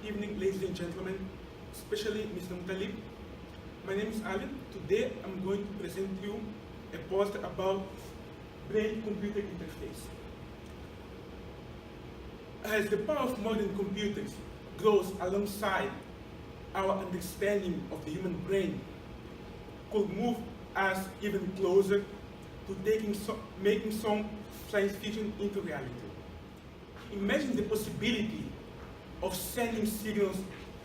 Good evening, ladies and gentlemen, especially Mr. Mutalib. My name is Alan. Today I'm going to present you a post about brain-computer interface. As the power of modern computers grows alongside our understanding of the human brain, could move us even closer to making some science fiction into reality. Imagine the possibility of sending signals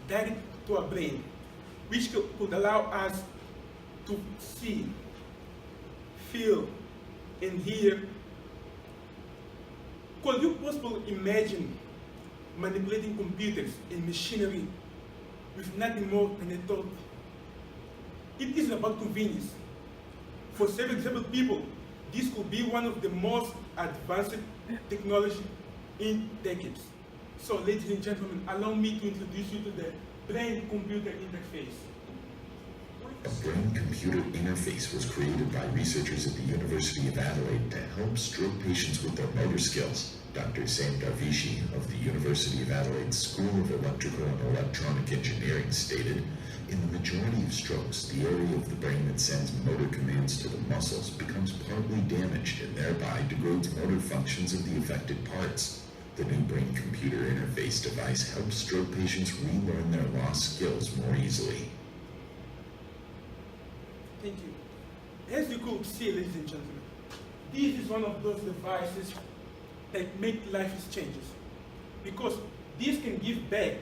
direct to our brain, which could allow us to see, feel, and hear. Could you possibly imagine manipulating computers and machinery with nothing more than a thought? It isn't about convenience. For several people, this could be one of the most advanced technology in decades. So, ladies and gentlemen, allow me to introduce you to the brain-computer interface. A brain-computer interface was created by researchers at the University of Adelaide to help stroke patients with their motor skills. Dr. Sam Darvishi of the University of Adelaide School of Electrical and Electronic Engineering stated, in the majority of strokes, the area of the brain that sends motor commands to the muscles becomes partly damaged and thereby degrades motor functions of the affected parts. The new brain-computer interface device helps stroke patients relearn their lost skills more easily. Thank you. As you could see, ladies and gentlemen, this is one of those devices that make life changes, because this can give back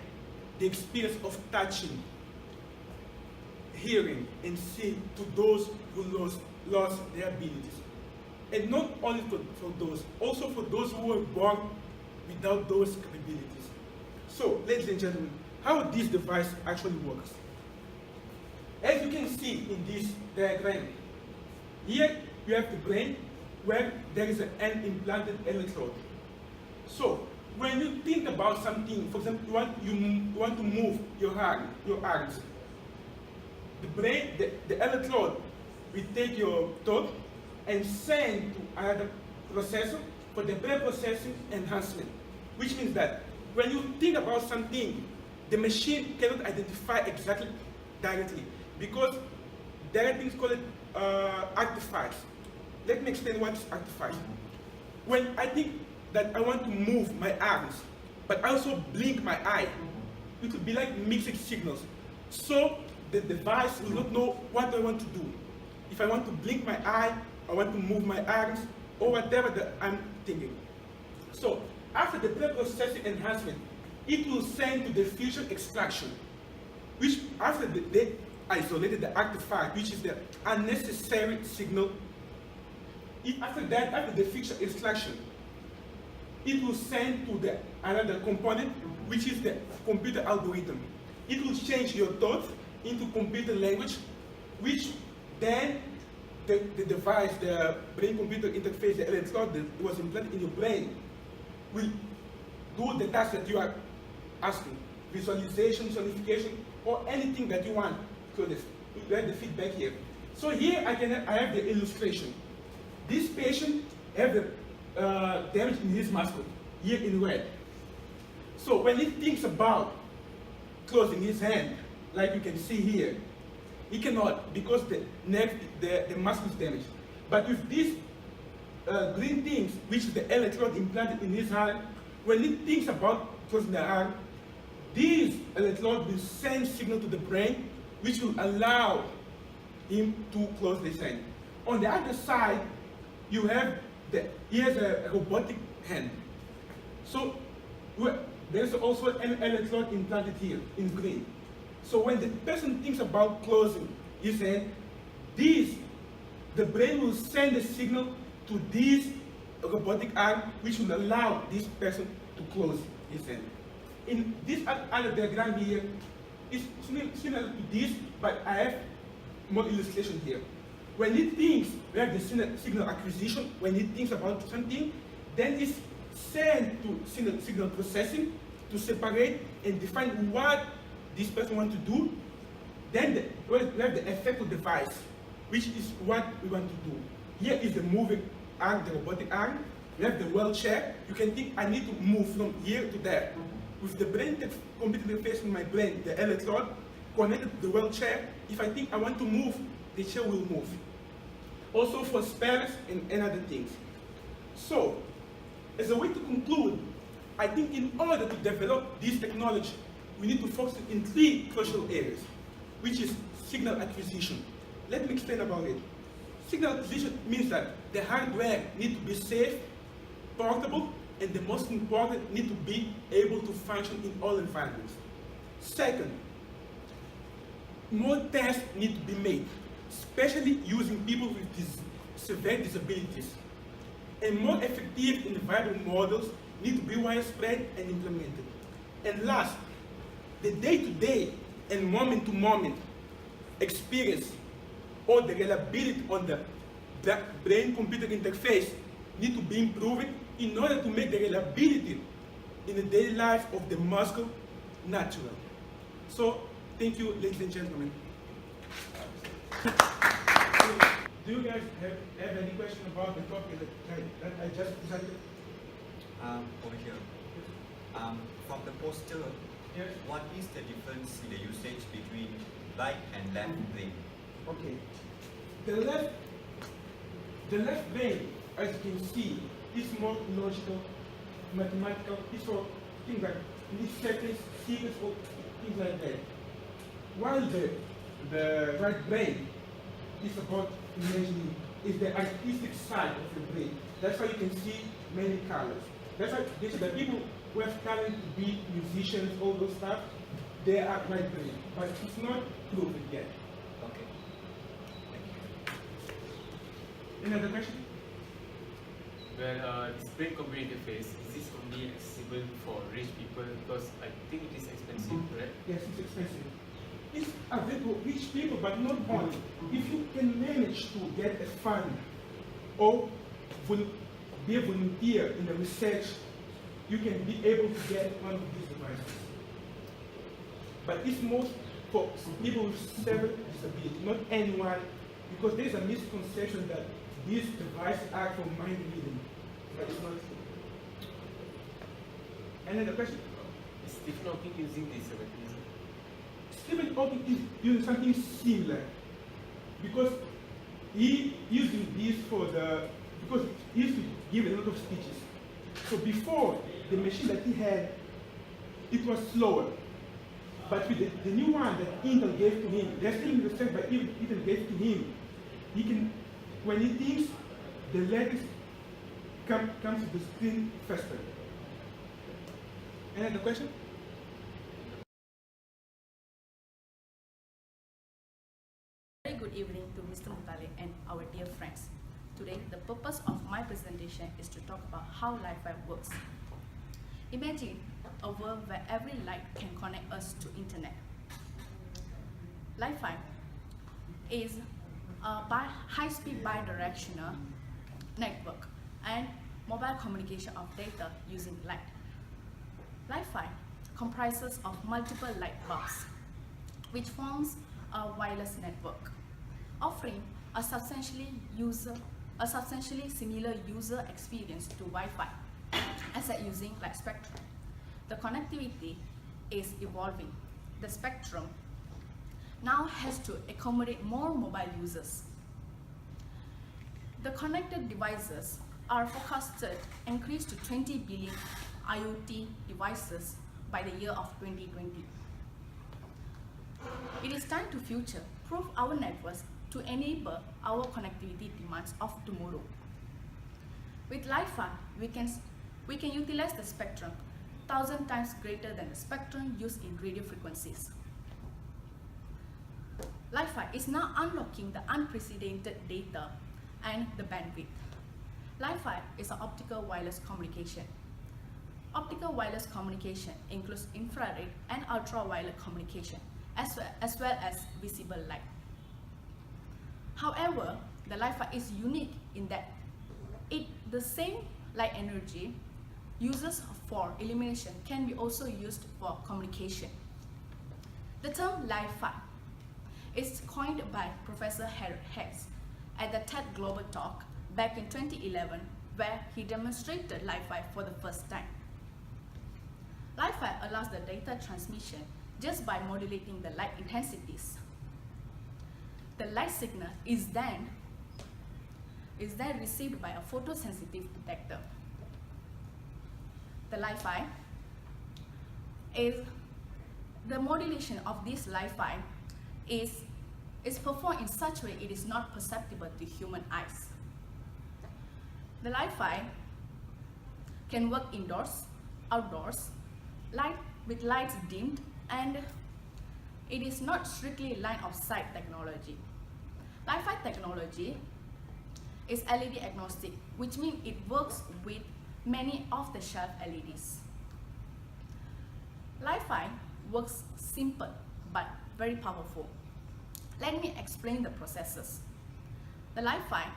the experience of touching, hearing, and seeing to those who lost their abilities. And not only for those, also for those who were born without those capabilities. So, ladies and gentlemen, how this device actually works. As you can see in this diagram, here you have the brain where there is an implanted electrode. So, when you think about something, for example, you want to move your arms, the brain, the electrode will take your thought and send to another processor for the pre-processing enhancement, which means that when you think about something, the machine cannot identify exactly directly, because there are things called artifacts. Let me explain what is artifact. When I think that I want to move my arms, but I also blink my eye, it will be like mixed signals. So the device will not know what I want to do. If I want to blink my eye, I want to move my arms, or whatever that I'm thinking. So after the pre-processing enhancement, it will send to the fusion extraction, which after they isolated the artifact, which is the unnecessary signal. After that, after the fusion extraction, it will send to another component, which is the computer algorithm. It will change your thoughts into computer language, which then the device, the brain-computer interface, the electrode that was implanted in your brain, will do the task that you are asking, visualization, sonification, or anything that you want. So you have the feedback here. So here I have the illustration. This patient has the damage in his muscle, here in red. So when he thinks about closing his hand, like you can see here, he cannot, because the muscle is damaged. But with these green things, which is the electrode implanted in his hand, when he thinks about closing the arm, these electrodes will send signal to the brain, which will allow him to close his hand. On the other side, you have here's a robotic hand. So there's also an electrode implanted here in green. So when the person thinks about closing his hand, the brain will send a signal to this robotic arm, which will allow this person to close his hand. In this other diagram here, it's similar to this, but I have more illustration here. When he thinks, we have the signal acquisition. When he thinks about something, then it's sent to signal processing to separate and define what this person wants to do. Then we have the effective device, which is what we want to do. Here is the moving arm, the robotic arm. We have the wheelchair. You can think I need to move from here to there. with the brain-computer interface in my brain, the electrode, connected to the wheelchair. If I think I want to move, the chair will move. Also for spares and other things. So, as a way to conclude, I think in order to develop this technology, we need to focus in 3 crucial areas, which is signal acquisition. Let me explain about it. Signal acquisition means that the hardware needs to be safe, portable, and the most important, need to be able to function in all environments. Second, more tests need to be made, especially using people with severe disabilities. And more effective environment models need to be widespread and implemented. And last, the day-to-day and moment-to-moment experience or the reliability on the brain-computer interface need to be improved in order to make the reliability in the daily life of the muscle natural. So, thank you, ladies and gentlemen. Do you guys have any question about the topic that I just presented? Over here. From the poster, Yes. what is the difference in the usage between right and left brain? Okay. The left brain, as you can see, is more logical, mathematical. It's for things like seconds, series, or things like that. While the right brain is about imagining, is the artistic side of the brain. That's why you can see many colors. That's why the people who have talent to be musicians, all those stuff, they are right brain. But it's not proven yet. Okay. Thank you. Any other question? Well, this brain-computer interface, is this only accessible for rich people? Because I think it is expensive, right? Yes, it's expensive. It's available for rich people, but not only. If you can manage to get a fund or be a volunteer in the research, you can be able to get one of these devices. But it's most for people with severe disability, not anyone, because there's a misconception that these devices are for mind reading, but it's not true. Any other question? Is Stephen Hawking using this mechanism? Stephen Hawking is using something similar, because he using this because he used to give a lot of speeches. So before, the machine that he had, it was slower. But with the new one that Intel gave to him, they're still in research, but Intel gave to him, he can, when he thinks, the letters comes to the screen faster. Any other question? Very good evening to Mr. Mutale and our dear friends. Today, the purpose of my presentation is to talk about how Wi-Fi works. Imagine a world where every light can connect us to internet. Wi-Fi is a high-speed bidirectional network and mobile communication of data using light. Wi-Fi comprises of multiple light bulbs, which forms a wireless network, offering a substantially similar user experience to Wi-Fi, except using light spectrum. The connectivity is evolving. The spectrum now has to accommodate more mobile users. The connected devices are forecasted to increase to 20 billion IoT devices by the year of 2020. It is time to future-proof our networks to enable our connectivity demands of tomorrow. With Wi-Fi, we can utilize the spectrum 1,000 times greater than the spectrum used in radio frequencies. Wi-Fi is now unlocking the unprecedented data and the bandwidth. Wi-Fi is an optical wireless communication. Optical wireless communication includes infrared and ultraviolet communication, as well as visible light. However, the Wi-Fi is unique in that the same light energy used for illumination can be also used for communication. The term Wi-Fi is coined by Professor Hayes at the TED Global Talk back in 2011, where he demonstrated Wi-Fi for the first time. Wi-Fi allows the data transmission just by modulating the light intensities. The light signal is then received by a photosensitive detector. The Wi-Fi the modulation of this Wi-Fi is performed in such a way it is not perceptible to human eyes. The Wi-Fi can work indoors, outdoors, with lights dimmed, and it is not strictly line of sight technology. Wi-Fi technology is LED agnostic, which means it works with many off-the-shelf LEDs. Wi-Fi works simple but very powerful. Let me explain the processes. The Wi-Fi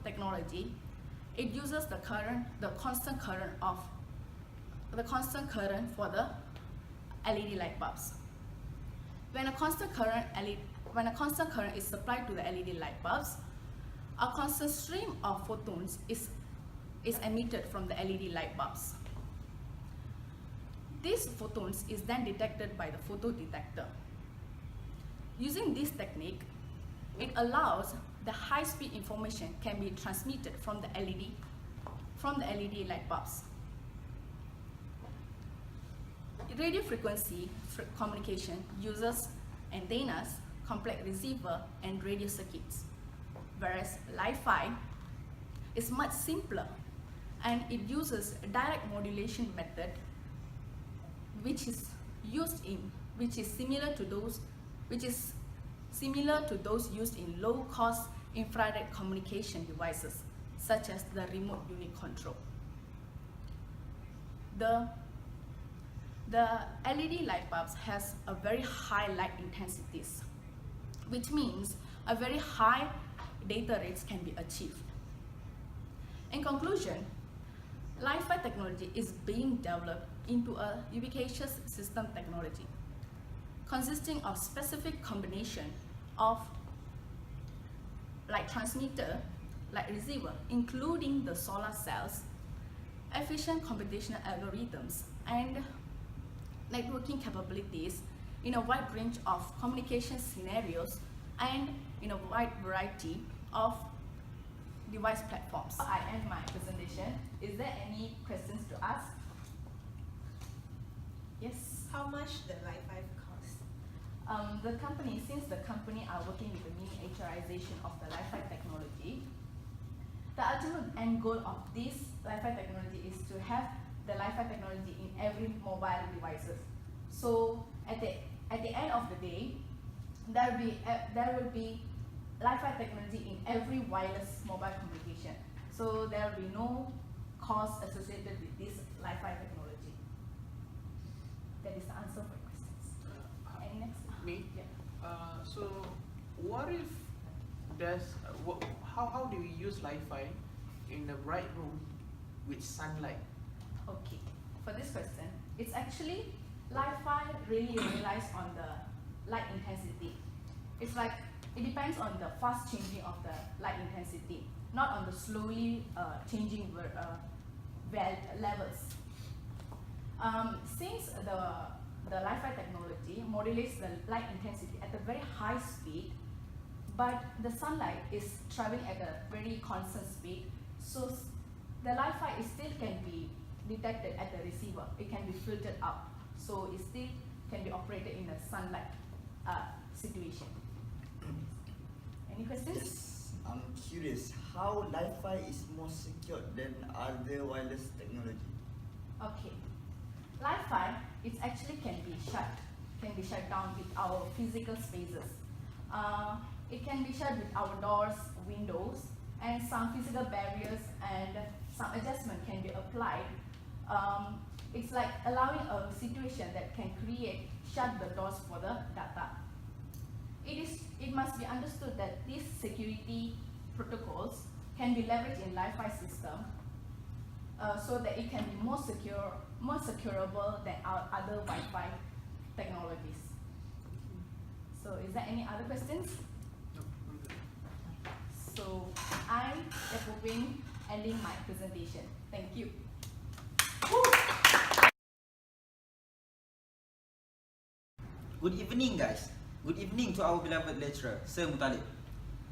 technology, it uses the constant current for the LED light bulbs. When a constant current is supplied to the LED light bulbs, a constant stream of photons is emitted from the LED light bulbs. These photons is then detected by the photodetector. Using this technique, it allows the high-speed information can be transmitted from the LED light bulbs. Radio frequency communication uses antennas, complex receiver, and radio circuits, whereas Wi-Fi is much simpler and it uses a direct modulation method which is similar to those used in low-cost infrared communication devices such as the remote unit control. The LED light bulbs has a very high light intensities, which means a very high data rates can be achieved. In conclusion, Wi-Fi technology is being developed into a ubiquitous system technology consisting of specific combination of light transmitter, light receiver, including the solar cells, efficient computational algorithms, and networking capabilities in a wide range of communication scenarios and in a wide variety of device platforms. I end my presentation. Is there any questions to ask? Yes? How much the Wi-Fi cost? Since the company are working with the miniaturization of the Wi-Fi technology, the ultimate end goal of this Wi-Fi technology is to have the Wi-Fi technology in every mobile devices. So at the end of the day, there will be Wi-Fi technology in every wireless mobile communication. So there will be no cost associated with this Wi-Fi technology. That is the answer for questions. Any next? Me? Yeah. So what if how do we use Wi-Fi in a bright room with sunlight? Okay. For this question, it's actually Wi-Fi really relies on the light intensity. It's like it depends on the fast changing of the light intensity, not on the slowly changing levels. Since the Wi-Fi technology modulates the light intensity at a very high speed, but the sunlight is traveling at a very constant speed, so the Wi-Fi still can be detected at the receiver. It can be filtered out, so it still can be operated in a sunlight situation. Any questions? Yes, I'm curious how Wi-Fi is more secure than other wireless technology. Okay. Wi-Fi, it actually can be shut down with our physical spaces. It can be shut with our doors, windows, and some physical barriers, and some adjustment can be applied. It's like allowing a situation that can shut the doors for the data. It must be understood that these security protocols can be leveraged in Wi-Fi system so that it can be more secureable than our other Wi-Fi technologies. So is there any other questions? No, I'm good. So I'm Yap Poh Ping ending my presentation. Thank you. Good evening, guys. Good evening to our beloved lecturer, Sir Mutalib.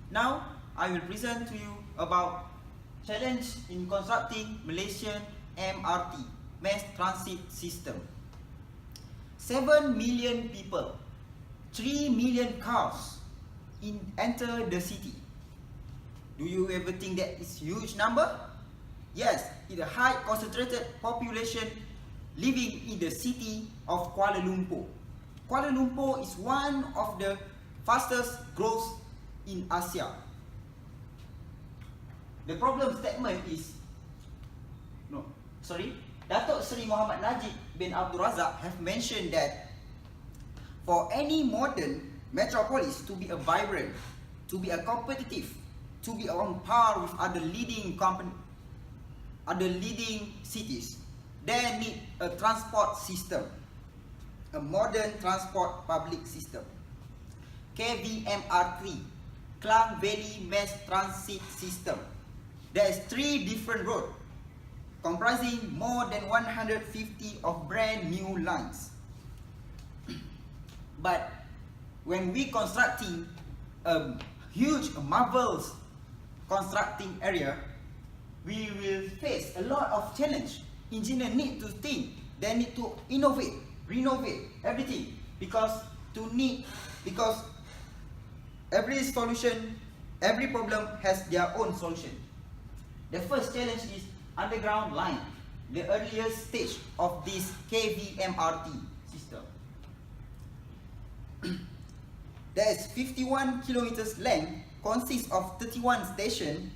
Now, I will present to you about challenge in constructing Malaysian MRT, mass transit system. 7 million people, 3 million cars enter the city. Do you ever think that is huge number? Yes, it's a high concentrated population living in the city of Kuala Lumpur. Kuala Lumpur is one of the fastest growth in Asia. The problem statement is, Datuk Seri Muhammad Najib bin Abdul Razak have mentioned that for any modern metropolis to be a vibrant, to be a competitive, to be on par with other leading cities, they need a transport system, a modern transport public system. KVMR3, Klang Valley Mass Transit System. There is 3 different roads comprising more than 150 of brand new lines. But when we constructing a huge, marvelous constructing area, we will face a lot of challenge. Engineers need to think, they need to innovate, renovate everything, because every solution, every problem has their own solution. The first challenge is underground line, the earliest stage of this KVMRT system. There is 51 kilometers length, consists of 31 stations.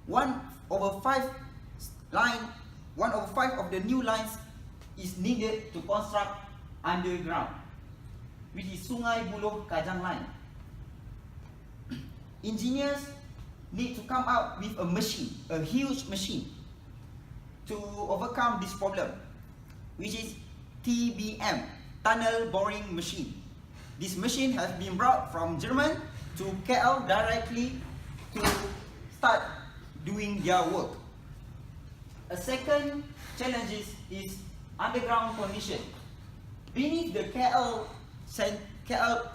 1/5 of the new lines is needed to construct underground, which is Sungai Buloh Kajang line. Engineers need to come out with a machine, a huge machine, to overcome this problem, which is TBM, tunnel boring machine. This machine has been brought from Germany to KL directly to start doing their work. A second challenge is underground condition. Beneath the KL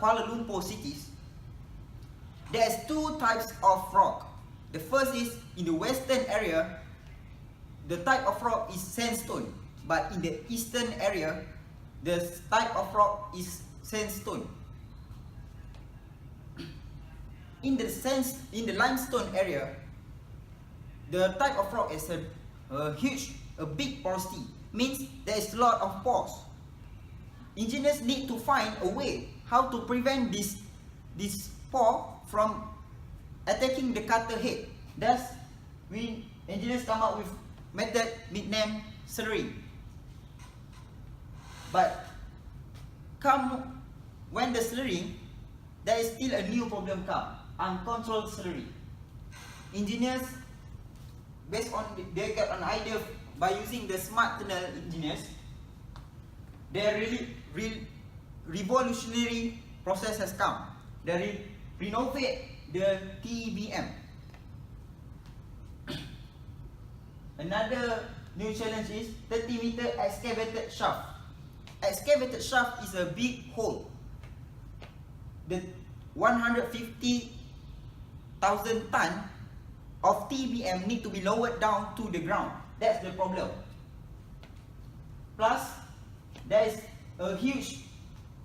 Kuala Lumpur cities, there's 2 types of rock. The first is in the western area, the type of rock is sandstone, but in the eastern area, the type of rock is sandstone. In the limestone area, the type of rock is a big porosity, means there is a lot of pores. Engineers need to find a way how to prevent this pore from attacking the cutter head. Thus, engineers come up with method nicknamed slurry. But when the slurry, there is still a new problem come, uncontrolled slurry. Engineers, based on they get an idea by using the smart tunnel engineers, their really revolutionary process has come. They renovate the TBM. Another new challenge is 30-meter excavated shaft. Excavated shaft is a big hole. The 150,000 ton of TBM need to be lowered down to the ground. That's the problem. Plus, there is a huge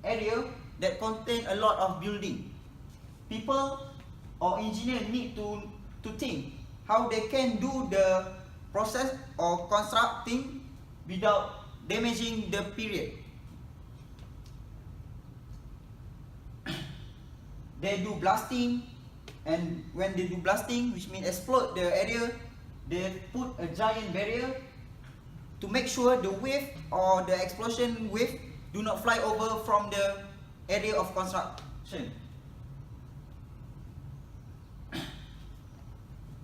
area that contains a lot of building. People or engineers need to think how they can do the process of constructing without damaging the period. They do blasting, and when they do blasting, which means explode the area, they put a giant barrier to make sure the wave or the explosion wave do not fly over from the area of construction.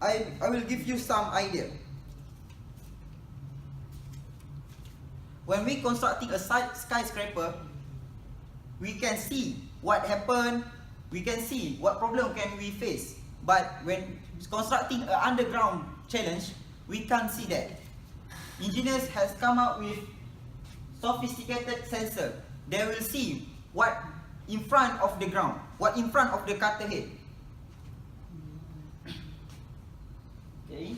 I will give you some idea. When we constructing a skyscraper, we can see what happened, we can see what problem can we face. But when constructing an underground challenge, we can't see that. Engineers has come up with sophisticated sensor. They will see what in front of the ground, what in front of the cutter head. Okay.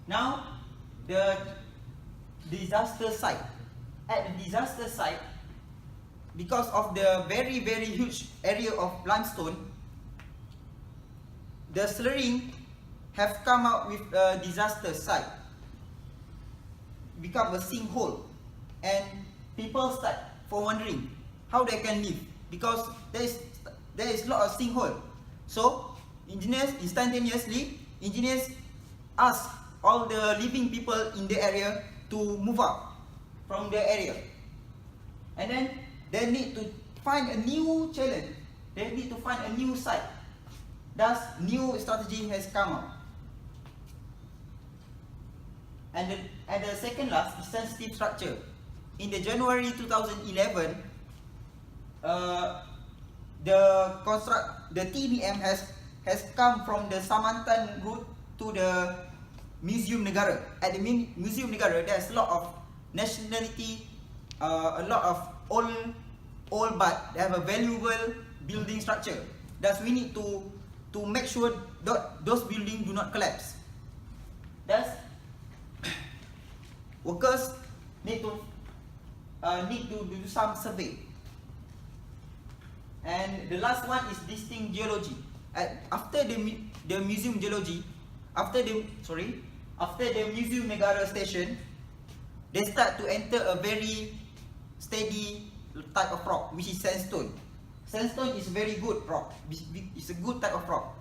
Now the disaster site. At the disaster site, because of the very huge area of limestone, the slurring have come out with a disaster site, become a sinkhole, and people start for wondering how they can live because there is lot of sinkhole. So engineers ask all the living people in the area to move out from the area, and then they need to find a new challenge. They need to find a new site. Thus, new strategy has come out. And the second last is sensitive structure. In the January 2011, the TBM has come from the Samantan route to the Museum Negara. At the Museum Negara, there's a lot of nationality, a lot of old but they have a valuable building structure. Thus, we need to make sure that those buildings do not collapse. Thus, workers need to do some survey. And the last one is distinct geology. After the museum geology, after the Museum Negara station, they start to enter a very steady type of rock, which is sandstone. Sandstone is very good rock. It's a good type of rock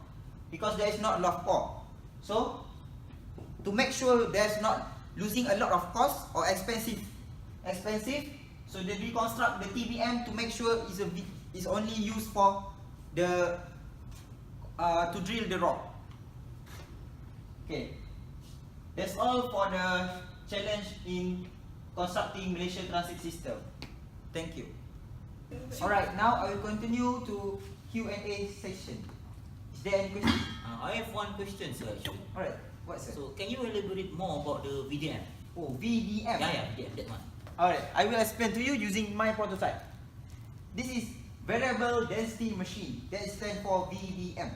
because there is not a lot of pore. So, to make sure there's not losing a lot of cost or expensive, so they reconstruct the TBM to make sure it's only used for the to drill the rock. Okay, that's all for the challenge in constructing Malaysian transit system. Thank you. Alright, now I will continue to Q&A session. Is there any question? I have one question, sir. Actually. Alright, what's that? So, can you elaborate more about the VDM? Oh, VDM. Yeah, VDM, that one. Alright, I will explain to you using my prototype. This is variable density machine. That stands for VDM.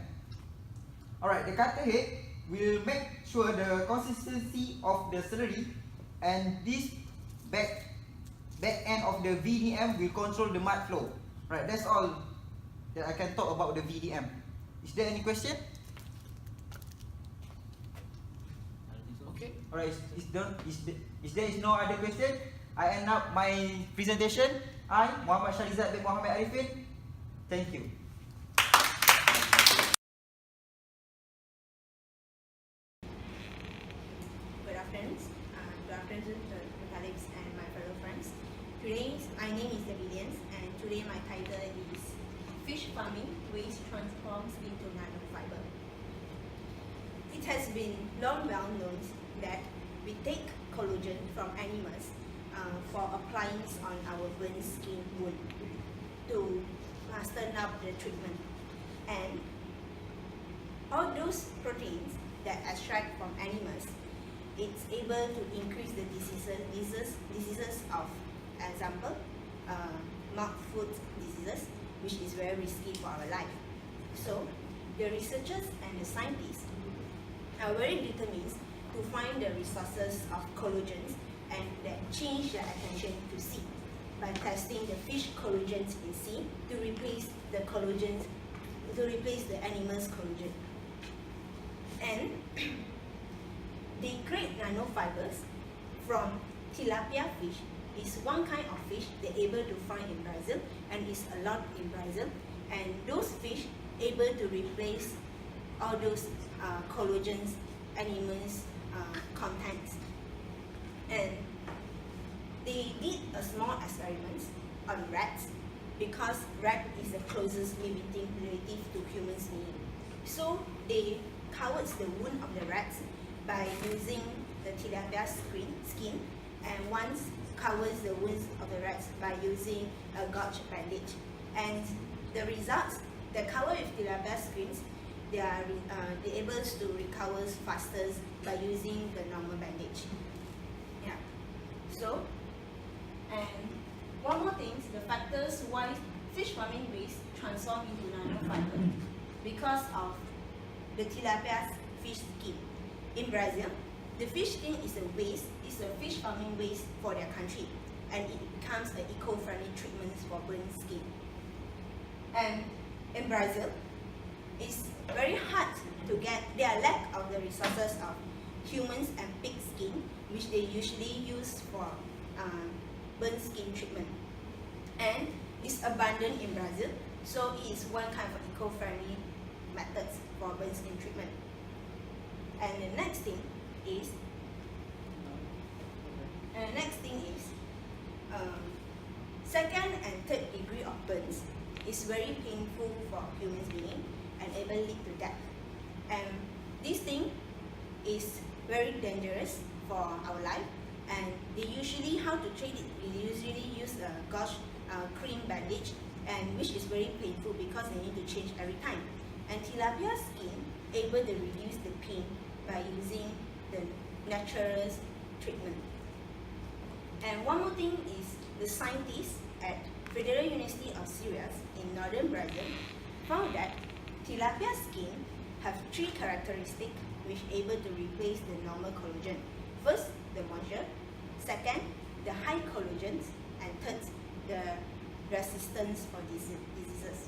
Alright, the cutter head will make sure the consistency of the slurry, and this back end of the VDM will control the mud flow. Right, that's all that I can talk about the VDM. Is there any question? Okay. Alright, if there is no other question, I end up my presentation. I, Muhammad Shahrizad Arifin. Thank you. Good afternoon. Good afternoon to my colleagues and my fellow friends. My name is Yap Yi Lian, and today my title is Fish Farming Waste Transforms into Nanofiber. It has been long well known that we take collagen from animals for applying on our burnt skin wound to fasten up the treatment. And all those proteins that extract from animals, it's able to increase the diseases of, example, mouth foot diseases, which is very risky for our life. So the researchers and the scientists are very determined to find the resources of collagens and that change their attention to sea by testing the fish collagens in sea to replace the animal's collagen. And they create nanofibers from tilapia fish. Is one kind of fish they're able to find in Brazil, and is a lot in Brazil. And those fish able to replace all those collagens animals contents. And they did a small experiment on rats because rat is the closest living relative to humans being. So they covered the wound of the rats by using the tilapia skin, and once covers the wounds of the rats by using a gauge bandage. And the results, the cover with tilapia skins, they are able to recover faster by using the normal bandage. Yeah. So, and one more thing, the factors why fish farming waste transformed into nanofiber because of the tilapia's fish skin. In Brazil, the fish skin is a fish farming waste for their country, and it becomes an eco-friendly treatment for burnt skin. And in Brazil, it's very hard to get their lack of the resources of humans and pig skin, which they usually use for burnt skin treatment. And it's abundant in Brazil, so it is one kind of eco-friendly methods for burnt skin treatment. And the next thing is, second and third degree of burns is very painful for human being and even lead to death. And this thing is very dangerous for our life, and they usually, how to treat it, we usually use a gauze cream bandage, and which is very painful because they need to change every time. And tilapia skin able to reduce the pain by using the natural treatment. And one more thing is, the scientists at Federal University of Syria in northern Brazil found that tilapia skin have 3 characteristics which able to replace the normal collagen. First, the moisture. Second, the high collagen. And third, the resistance for diseases.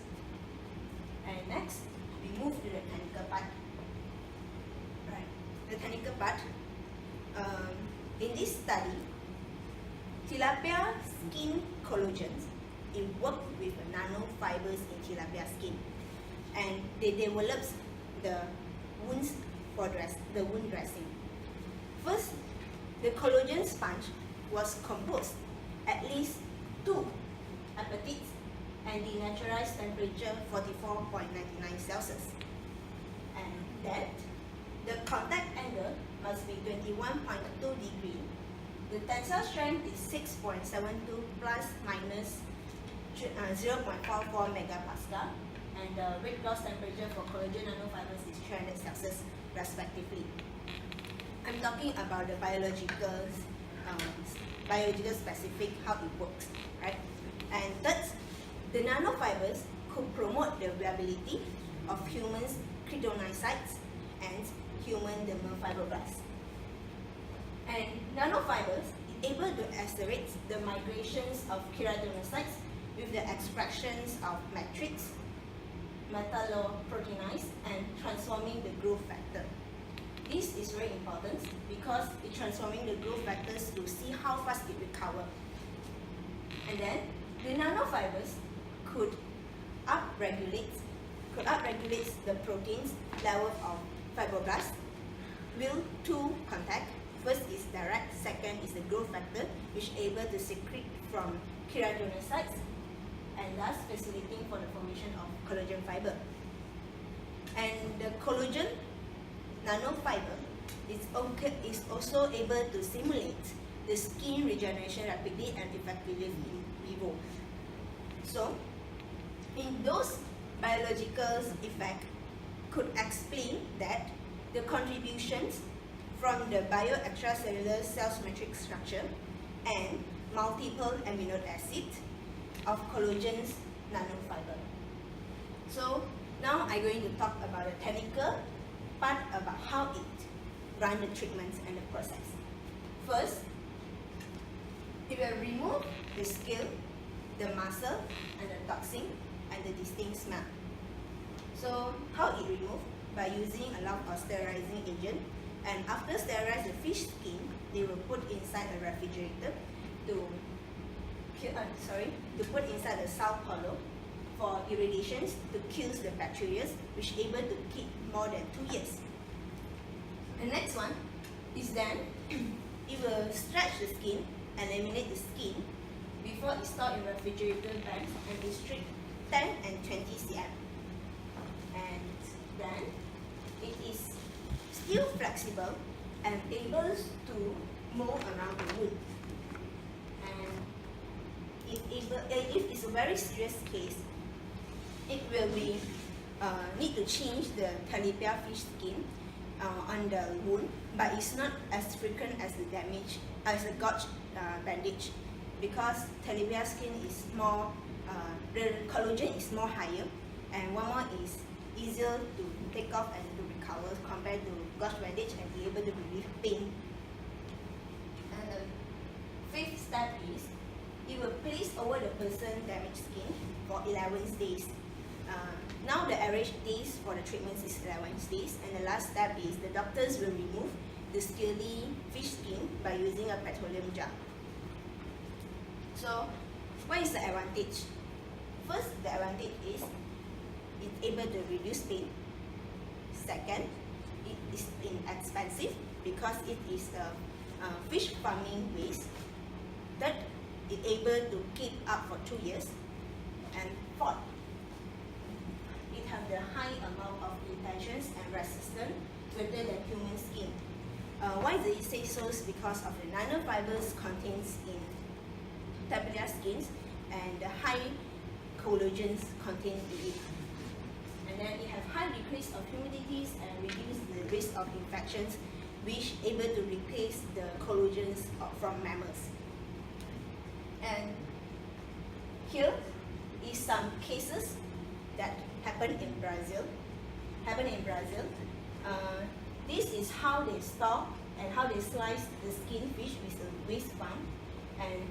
And next, we move to the technical part. Right. The technical part. In this study, tilapia skin collagens, it worked with nanofibers in tilapia skin, and they developed the wounds for the wound dressing. First, the collagen sponge was composed at least 2 apatites and denaturized temperature 44.99 Celsius. And then the contact angle must be 21.2 degrees. The tensile strength is 6.72 plus minus 0.44 megapascal, and the weight loss temperature for collagen nanofibers is 300 Celsius respectively. I'm talking about the biological specific, how it works, right? And third, the nanofibers could promote the viability of humans' keratinocytes and human dermal fibroblasts. And nanofibers is able to accelerate the migrations of keratinocytes with the expressions of matrix, metalloproteinase, and transforming the growth factor. This is very important because it's transforming the growth factors to see how fast it recover. And then the nanofibers could upregulate the proteins level of fibroblasts with 2 contacts. First is direct, second is the growth factor, which is able to secrete from keratinocytes and thus facilitating for the formation of collagen fiber. And the collagen nanofiber is also able to stimulate the skin regeneration rapidly and effectively in vivo. So, in those biological effects could explain that the contributions from the bio-extracellular cell matrix structure and multiple amino acids of collagen's nanofiber. So now I'm going to talk about the technical part about how it runs the treatments and the process. First, it will remove the skin, the muscle, and the toxin and the distinct smell. So how it removed? By using a lot of sterilizing agent, and after sterilize the fish skin, they will put inside a refrigerator to put inside the south hollow for irradiations to kill the bacteria, which is able to keep more than 2 years. The next one is then it will stretch the skin and eliminate the skin before it's stored in refrigerator bags and restrict 10 and 20 cm. And then it is still flexible and able to move around the wound. And if it's a very serious case, it will be need to change the tilapia fish skin on the wound, but it's not as frequent as the damage as a gauze bandage, because tilapia skin is more the collagen is more higher, and one more is easier to take off and to recover compared to gauze bandage and be able to relieve pain. And the fifth step is it will place over the person's damaged skin for 11 days. Now the average days for the treatments is 11 days, and the last step is the doctors will remove the scaly fish skin by using a petroleum gel. So, what is the advantage? First, the advantage is it's able to reduce pain. Second, it is inexpensive because it is a fish farming waste. Third, it's able to keep up for 2 years. And fourth, it has the high amount of intentions and resistance greater than human skin. Why do you say so? Is because of the nanofibers contains in tapioca skins and the high collagens contained in it. And then it has high decrease of humidities and reduce the risk of infections, which able to replace the collagens from mammals. And here is some cases that happened in Brazil. This is how they store and how they slice the skin fish with a waste farm. And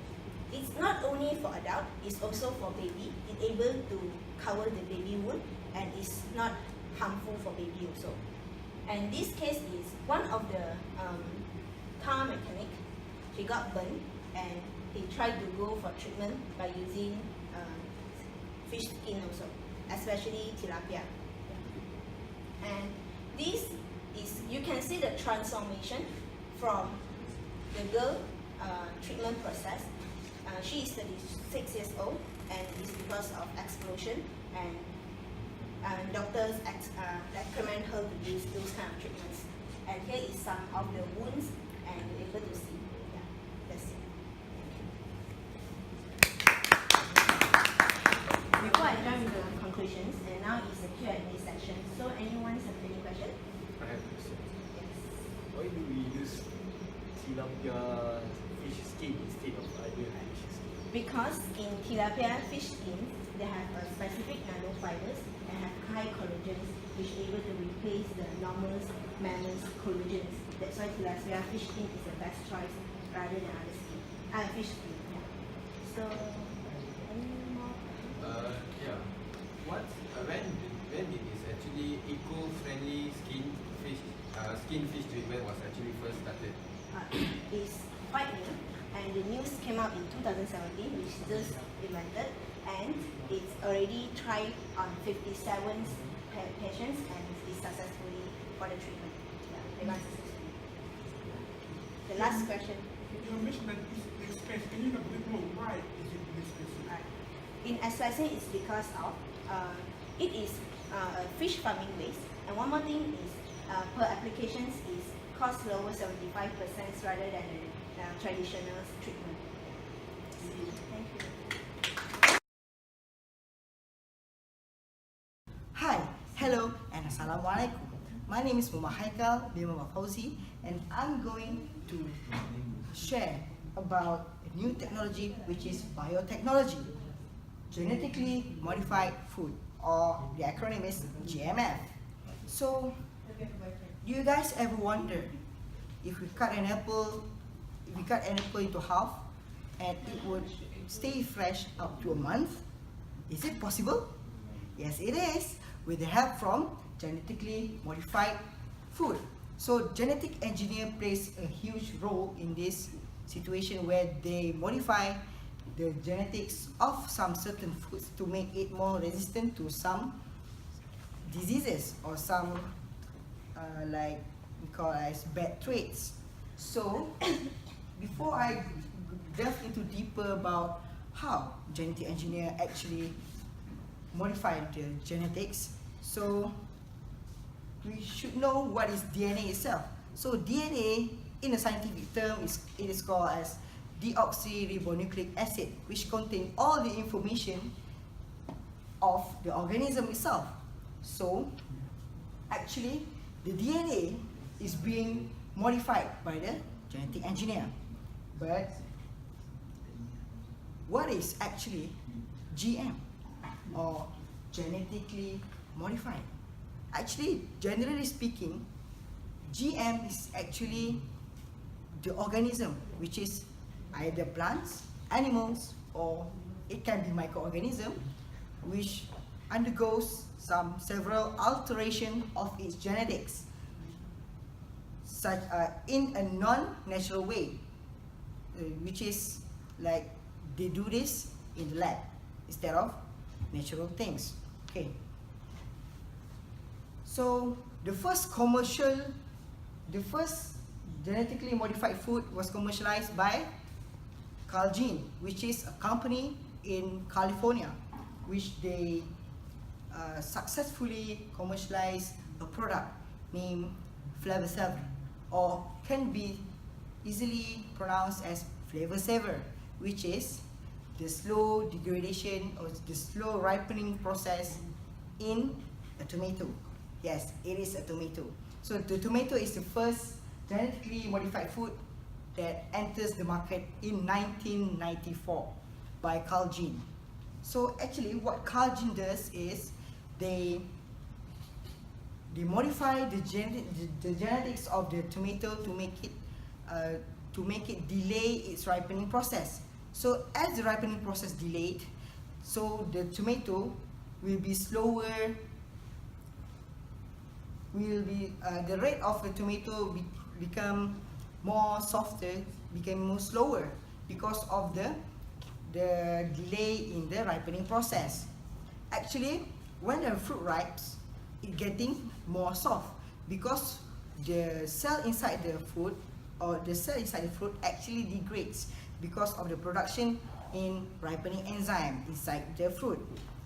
it's not only for adult, it's also for baby. It's able to cover the baby wound and it's not harmful for baby also. And this case is one of the car mechanic. He got burned and he tried to go for treatment by using fish skin also, especially tilapia. And this is, you can see the transformation from the girl treatment process. She is 36 years old and it's because of explosion, and doctors recommend her to use those kind of treatments. And here is some of the wounds and you're able to see. Yeah, that's it. Before I jump into the conclusions, and now is the Q&A section. So anyone have any question? I have a question. Yes. Why do we use tilapia fish skin instead of other fish skin? Because in tilapia fish skins, they have a specific nanofibers and have high collagens, which are able to replace the normal mammals collagens. That's why tilapia fish skin is the best choice rather than other skin. Fish skin. Yeah. So, any more? Yeah. When did this actually eco-friendly skin fish treatment was actually first started? Is quite new, and the news came out in 2017, which just invented, and it's already tried on 57 patients and is successfully for the treatment. Yeah, they went successfully. The last question. You mentioned that it's expensive. Can you elaborate a bit more? Why is it expensive? In expressing, it's because of it is a fish farming waste, and one more thing is per applications is cost lower 75% rather than the traditional treatment. Thank you. Hi, hello, and assalamualaikum. My name is Haiqal Fouzi, and I'm going to share about a new technology, which is biotechnology, genetically modified food, or the acronym is GMF. So, do you guys ever wonder if we cut an apple into half and it would stay fresh up to a month? Is it possible? Yes, it is, with the help from genetically modified food. So genetic engineer plays a huge role in this situation where they modify the genetics of some certain foods to make it more resistant to some diseases or some like we call as bad traits. So before I delve into deeper about how genetic engineer actually modified the genetics, so we should know what is DNA itself. So DNA, in a scientific term, it is called as deoxyribonucleic acid, which contains all the information of the organism itself. So actually, the DNA is being modified by the genetic engineer. But what is actually GM or genetically modified. Actually, generally speaking, GM is actually the organism, which is either plants, animals, or it can be microorganism, which undergoes several alteration of its genetics, such in a non-natural way, which is like they do this in the lab instead of natural things. Okay. So the first genetically modified food was commercialized by Calgene, which is a company in California, which they successfully commercialized a product named Flavor Saver, or can be easily pronounced as Flavor Saver, which is the slow degradation or the slow ripening process in a tomato. Yes, it is a tomato. So the tomato is the first genetically modified food that enters the market in 1994 by Calgene. So actually what Calgene does is they modify the genetics of the tomato to make it delay its ripening process. So as the ripening process delayed, so the tomato will be slower. The rate of the tomato become more softer, become more slower because of the delay in the ripening process. Actually, when the fruit ripes, it getting more soft because the cell inside the fruit actually degrades because of the production in ripening enzyme inside the fruit.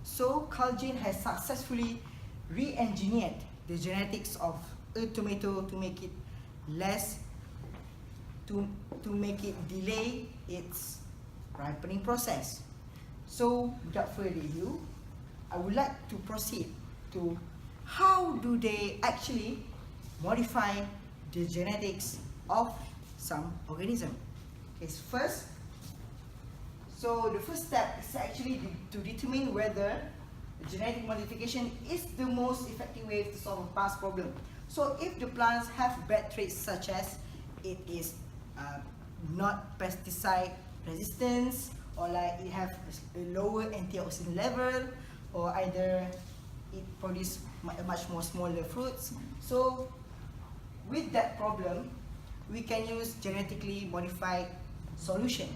So Calgene has successfully re-engineered the genetics of a tomato to make it delay its ripening process. So without further ado, I would like to proceed to how do they actually modify the genetics of some organism. Okay, so the first step is actually to determine whether genetic modification is the most effective way to solve a past problem. So if the plants have bad traits such as it is not pesticide resistance, or like it have a lower antioxidant level, or either it produce much more smaller fruits. So with that problem, we can use genetically modified solution.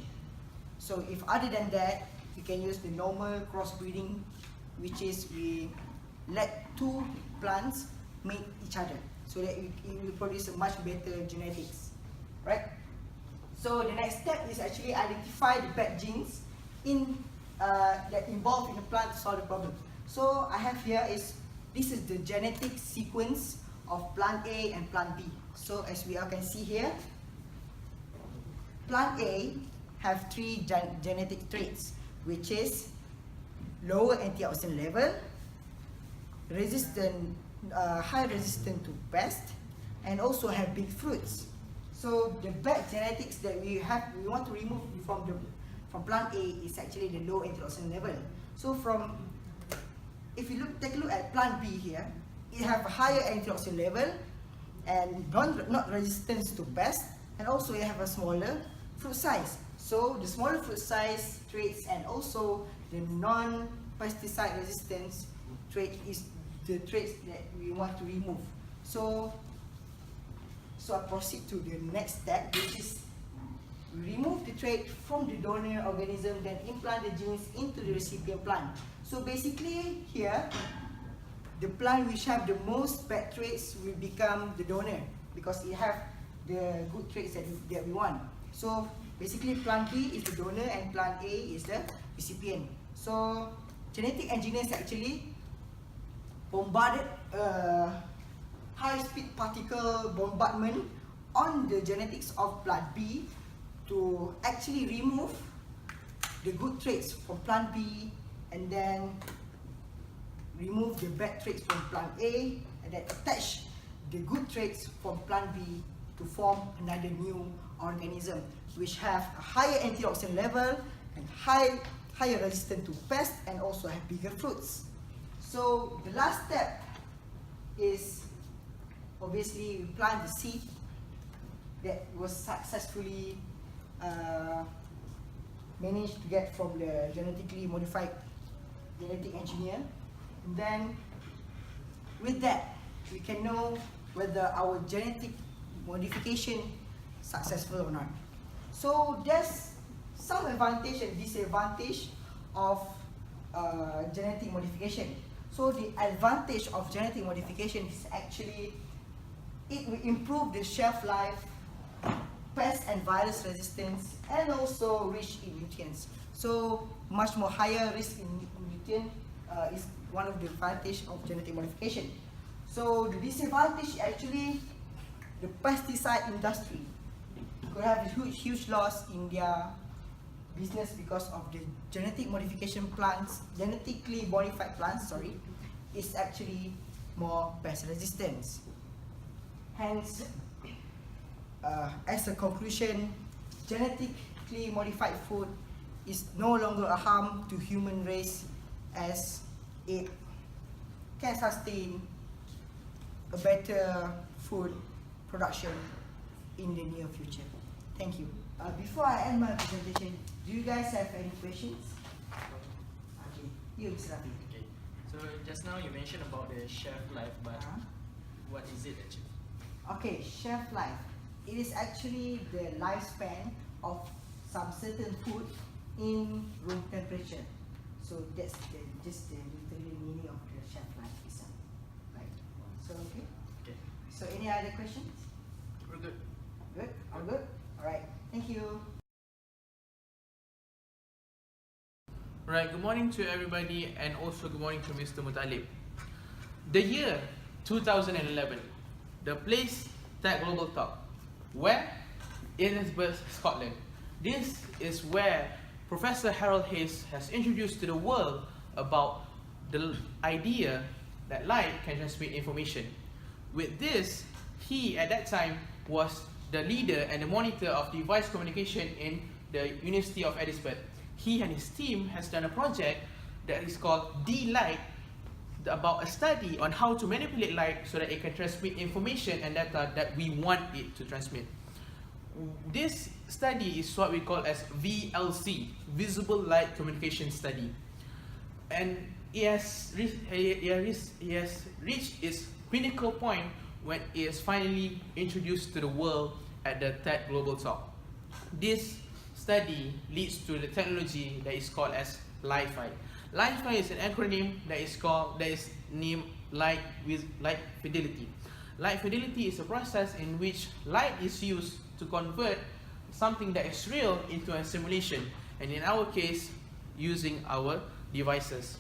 So if other than that, we can use the normal crossbreeding, which is we let two plants mate each other so that it will produce a much better genetics, right? So the next step is actually identify the bad genes that involved in the plant to solve the problem. So I have here this is the genetic sequence of plant A and plant B. So as we all can see here, plant A have three genetic traits, which is lower antioxidant level, high resistant to pest, and also have big fruits. So the bad genetics that we want to remove from plant A is actually the low antioxidant level. So if you take a look at plant B here, it have a higher antioxidant level and not resistance to pest, and also it have a smaller fruit size. So the smaller fruit size traits and also the non-pesticide resistance trait is the traits that we want to remove. So I proceed to the next step, which is remove the trait from the donor organism, then implant the genes into the recipient plant. So basically here, the plant which have the most bad traits will become the donor because it have the good traits that we want. So basically plant B is the donor and plant A is the recipient. So genetic engineers actually bombarded high-speed particle bombardment on the genetics of plant B to actually remove the good traits from plant B and then remove the bad traits from plant A and then attach the good traits from plant B to form another new organism which have a higher antioxidant level and higher resistant to pests and also have bigger fruits. So the last step is obviously we plant the seed that was successfully managed to get from the genetically modified genetic engineer. And then with that, we can know whether our genetic modification successful or not. So there's some advantage and disadvantage of genetic modification. So the advantage of genetic modification is actually it will improve the shelf life, pest and virus resistance, and also rich in nutrients. So much more higher risk in nutrient is one of the advantage of genetic modification. So the disadvantage actually the pesticide industry could have a huge loss in their business because of the genetic modification plants, genetically modified plants, is actually more pest resistance. Hence, as a conclusion, genetically modified food is no longer a harm to human race as it can sustain a better food production in the near future. Thank you. Before I end my presentation, do you guys have any questions? Okay, you, Mr. Rafi. Okay, so just now you mentioned about the shelf life, but what is it actually? Okay, shelf life. It is actually the lifespan of some certain food in room temperature. So that's just the literal meaning of the shelf life itself. Right. So okay. Okay. So any other questions? We're good. Good? All good? Alright. Thank you. Right, good morning to everybody and also good morning to Mr. Mutalib. The year 2011, the place Tech Global Talk. Where? Edinburgh, Scotland. This is where Professor Harold Hayes has introduced to the world about the idea that light can transmit information. With this, he at that time was the leader and the monitor of device communication in the University of Edinburgh. He and his team has done a project that is called D-Light, about a study on how to manipulate light so that it can transmit information and data that we want it to transmit. This study is what we call as VLC, Visible Light Communication Study. And it has reached its pinnacle point when it is finally introduced to the world at the Tech Global Talk. This study leads to the technology that is called as Li-Fi. Li-Fi is an acronym that is named light with light fidelity. Light fidelity is a process in which light is used to convert something that is real into a simulation, and in our case, using our devices.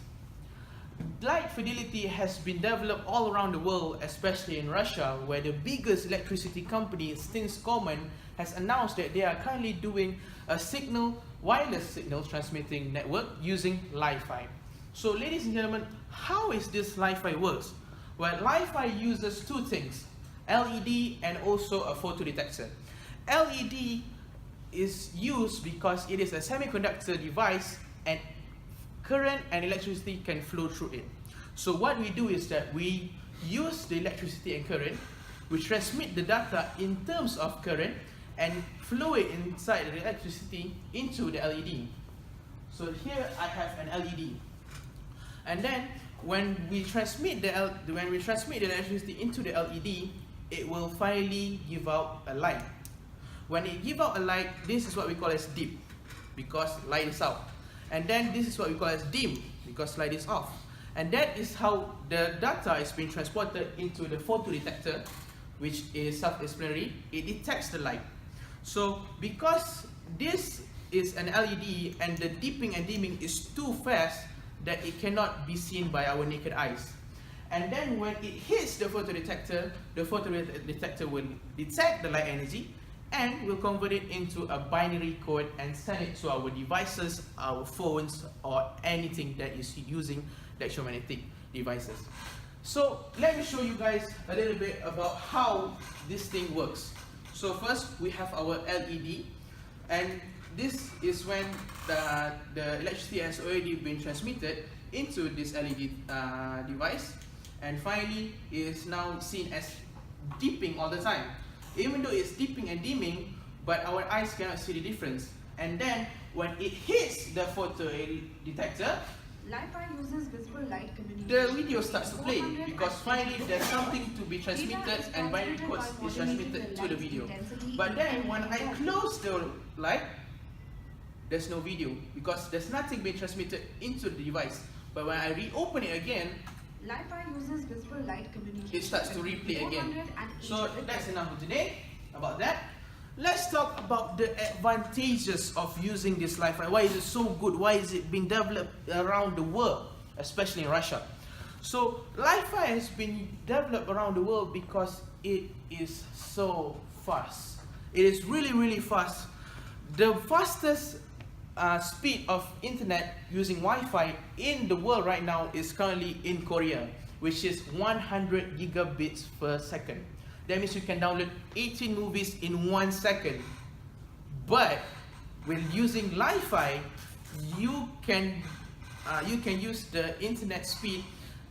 Light fidelity has been developed all around the world, especially in Russia, where the biggest electricity company, Stinscomen, has announced that they are currently doing a wireless signal transmitting network using Li-Fi. So ladies and gentlemen, how is this Li-Fi works? Well, Li-Fi uses two things, LED and also a photodetector. LED is used because it is a semiconductor device and current and electricity can flow through it. So what we do is that we use the electricity and current, we transmit the data in terms of current and flow it inside the electricity into the LED. So here I have an LED, and then when we transmit the electricity into the LED, it will finally give out a light. When it gives out a light, this is what we call as dip, because light is out. And then this is what we call as dim, because light is off. And that is how the data is being transported into the photodetector, which is self-explanatory. It detects the light. So because this is an LED and the dipping and dimming is too fast that it cannot be seen by our naked eyes. And then when it hits the photodetector will detect the light energy and will convert it into a binary code and send it to our devices, our phones, or anything that is using electromagnetic devices. So let me show you guys a little bit about how this thing works. So first we have our LED, and this is when the electricity has already been transmitted into this LED device, and finally it is now seen as dipping all the time. Even though it's dipping and dimming, but our eyes cannot see the difference. And then when it hits the photo detector, Li-Fi uses visible light communication. the video starts to play because finally there's something to be transmitted and binary codes is transmitted to the video. But then when I close the light, there's no video because there's nothing being transmitted into the device. But when I reopen it again, Li-Fi uses visible light communication. it starts to replay again. So that's enough for today about that. Let's talk about the advantages of using this Li-Fi. Why is it so good? Why is it being developed around the world, especially in Russia? So Li-Fi has been developed around the world because it is so fast. It is really, really fast. The fastest speed of internet using Wi-Fi in the world right now is currently in Korea, which is 100 gigabits per second. That means you can download 18 movies in 1 second. But when using Li-Fi, you can use the internet speed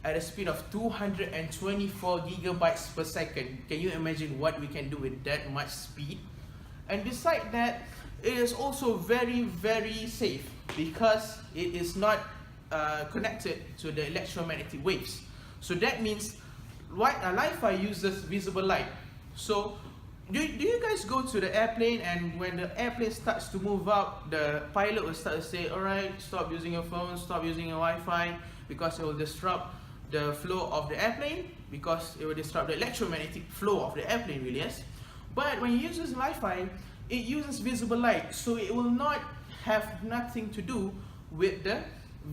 at a speed of 224 gigabytes per second. Can you imagine what we can do with that much speed? And besides that, it is also very, very safe because it is not connected to the electromagnetic waves. So that means Li-Fi uses visible light. So do you guys go to the airplane, and when the airplane starts to move up, the pilot will start to say, alright, stop using your phone, stop using your Wi-Fi, because it will disrupt the flow of the airplane, because it will disrupt the electromagnetic flow of the airplane, really, yes? But when you use Li-Fi, it uses visible light, so it will not have nothing to do with the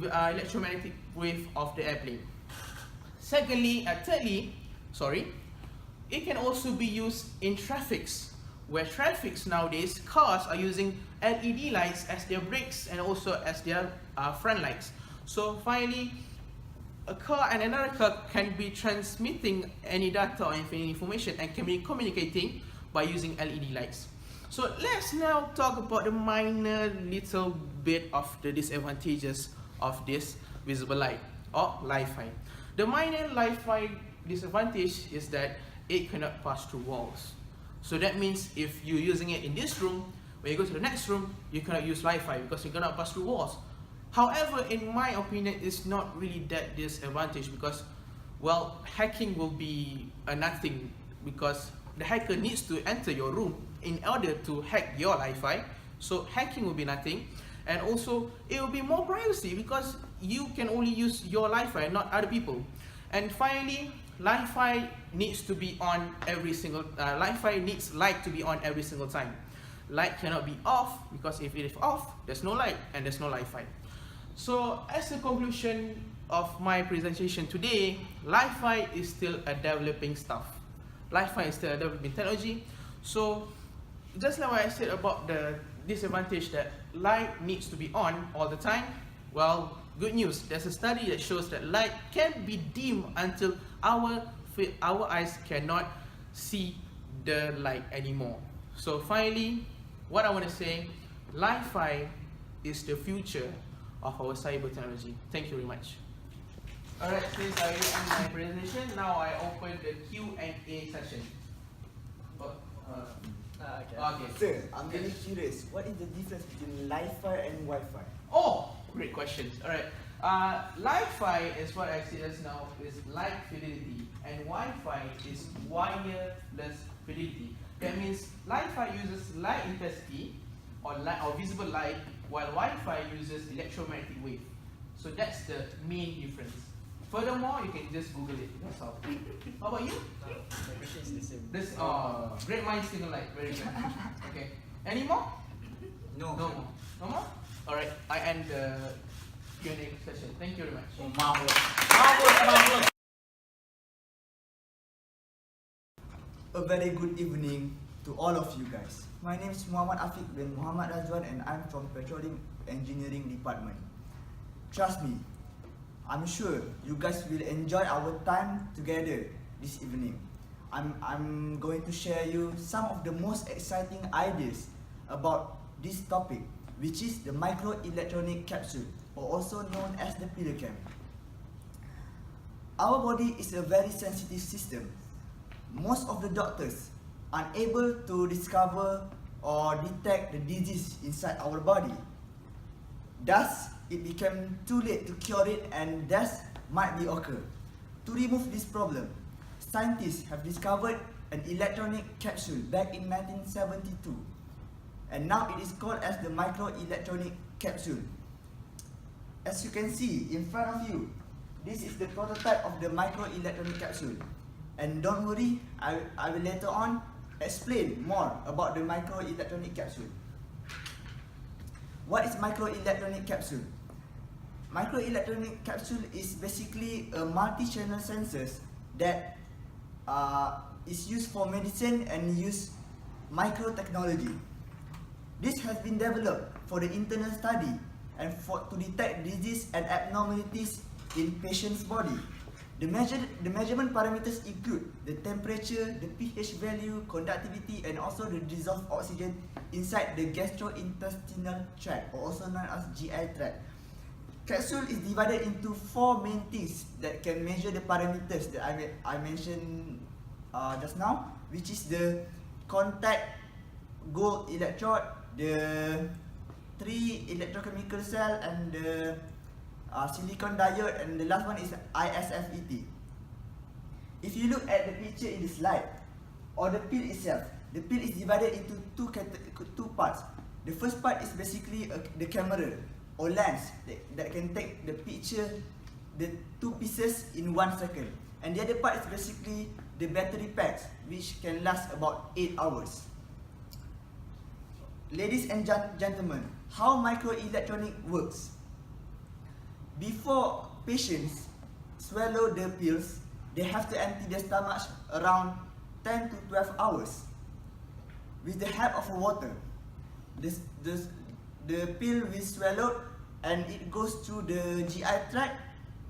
electromagnetic wave of the airplane. Thirdly, it can also be used in traffics, where traffics nowadays, cars are using LED lights as their brakes and also as their front lights. So finally, a car and another car can be transmitting any data or any information and can be communicating by using LED lights. So let's now talk about the minor little bit of the disadvantages of this visible light or Li-Fi. The minor Li-Fi disadvantage is that it cannot pass through walls. So that means if you're using it in this room, when you go to the next room, you cannot use Li-Fi because you cannot pass through walls. However, in my opinion, it's not really that disadvantage because, well, hacking will be a nothing because the hacker needs to enter your room in order to hack your Li-Fi. So hacking will be nothing, and also it will be more privacy because you can only use your Li-Fi, not other people. And finally, Li-Fi needs to be on every single Li-Fi needs light to be on every single time. Light cannot be off because if it is off, there's no light and there's no Li-Fi. So as a conclusion of my presentation today, Li-Fi is still a developing stuff. Li-Fi is still a developing technology. So just like what I said about the disadvantage that light needs to be on all the time, well, good news, there's a study that shows that light can be dimmed until our eyes cannot see the light anymore. So finally, what I want to say, Li-Fi is the future of our cyber technology. Thank you very much. Alright, since I end my presentation, now I open the Q&A session. Okay. Sir, I'm really curious. What is the difference between Li-Fi and Wi-Fi? Oh, great questions. Alright. Li-Fi is what I said just now, is light fidelity, and Wi-Fi is wireless fidelity. That means Li-Fi uses light intensity or visible light, while Wi-Fi uses electromagnetic wave. So that's the main difference. Furthermore, you can just Google it. That's all. How about you? My question is the same. This great minds think alike. Very good. Okay. Any more? No. No more. No more? All right. I end the Q&A session. Thank you very much. Oh, marvelous. A very good evening to all of you guys. My name is Afiq Radzuan and I'm from Petroleum Engineering Department. Trust me, I'm sure you guys will enjoy our time together this evening. I'm going to share you some of the most exciting ideas about this topic which is the microelectronic capsule, or also known as the PCS. Our body is a very sensitive system. Most of the doctors are unable to discover or detect the disease inside our body. Thus, it became too late to cure it, and death might be occur. To remove this problem, scientists have discovered an electronic capsule back in 1972, and now it is called as the microelectronic capsule. As you can see in front of you, this is the prototype of the microelectronic capsule. And don't worry, I will later on explain more about the microelectronic capsule. What is microelectronic capsule? Microelectronic capsule is basically a multi-channel sensors that is used for medicine and use microtechnology. This has been developed for the internal study and to detect disease and abnormalities in patient's body. The measurement parameters include the temperature, the pH value, conductivity, and also the dissolved oxygen inside the gastrointestinal tract, or also known as GI tract. Capsule is divided into 4 main things that can measure the parameters that I mentioned just now, which is the contact gold electrode, the 3 electrochemical cell, and the silicon diode, and the last one is ISFET. If you look at the picture in the slide, or the pill itself, the pill is divided into two parts. The first part is basically the camera or lens that can take the picture, the 2 pieces in 1 second. And the other part is basically the battery packs, which can last about 8 hours. Ladies and gentlemen, how microelectronic works? Before patients swallow the pills, they have to empty their stomach around 10 to 12 hours. With the help of water, the pill will swallowed and it goes through the GI tract,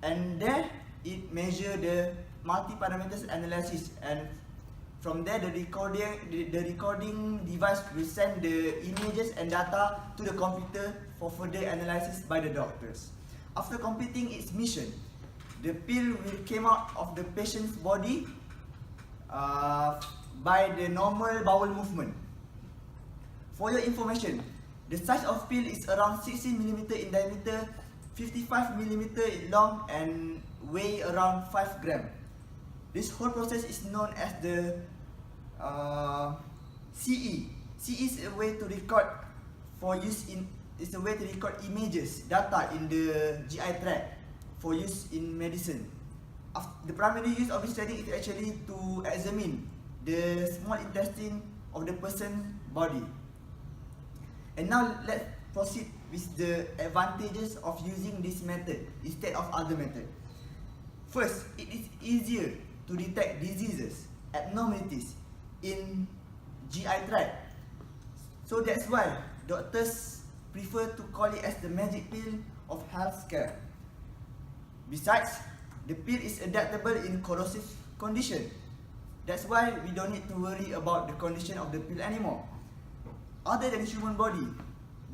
and there it measures the multi-parameters analysis, and from there the recording device will send the images and data to the computer for further analysis by the doctors. After completing its mission, the pill will come out of the patient's body by the normal bowel movement. For your information, the size of pill is around 16 mm in diameter, 55 mm long, and weigh around 5 grams. This whole process is known as the CE. CE is a way to record for use in. It's a way to record images, data in the GI tract for use in medicine. The primary use of this study is actually to examine the small intestine of the person's body. And now let's proceed with the advantages of using this method instead of other method. First, it is easier to detect diseases, abnormalities in GI tract. So that's why doctors prefer to call it as the magic pill of healthcare. Besides, the pill is adaptable in corrosive condition. That's why we don't need to worry about the condition of the pill anymore. Other than human body,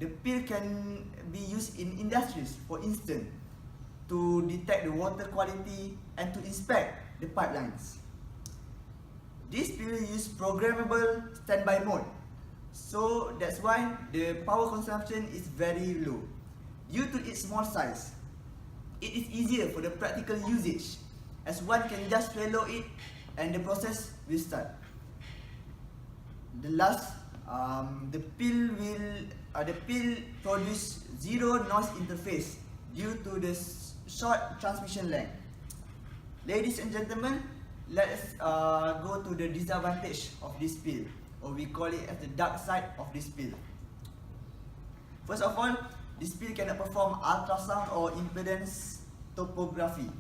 the pill can be used in industries, for instance, to detect the water quality and to inspect the pipelines. This pill uses programmable standby mode, so that's why the power consumption is very low. Due to its small size, it is easier for the practical usage, as one can just swallow it and the process will start. The last, the pill produce zero noise interface due to the short transmission length. Ladies and gentlemen, let's go to the disadvantage of this pill, or we call it as the dark side of this pill. First of all, this pill cannot perform ultrasound or impedance topography.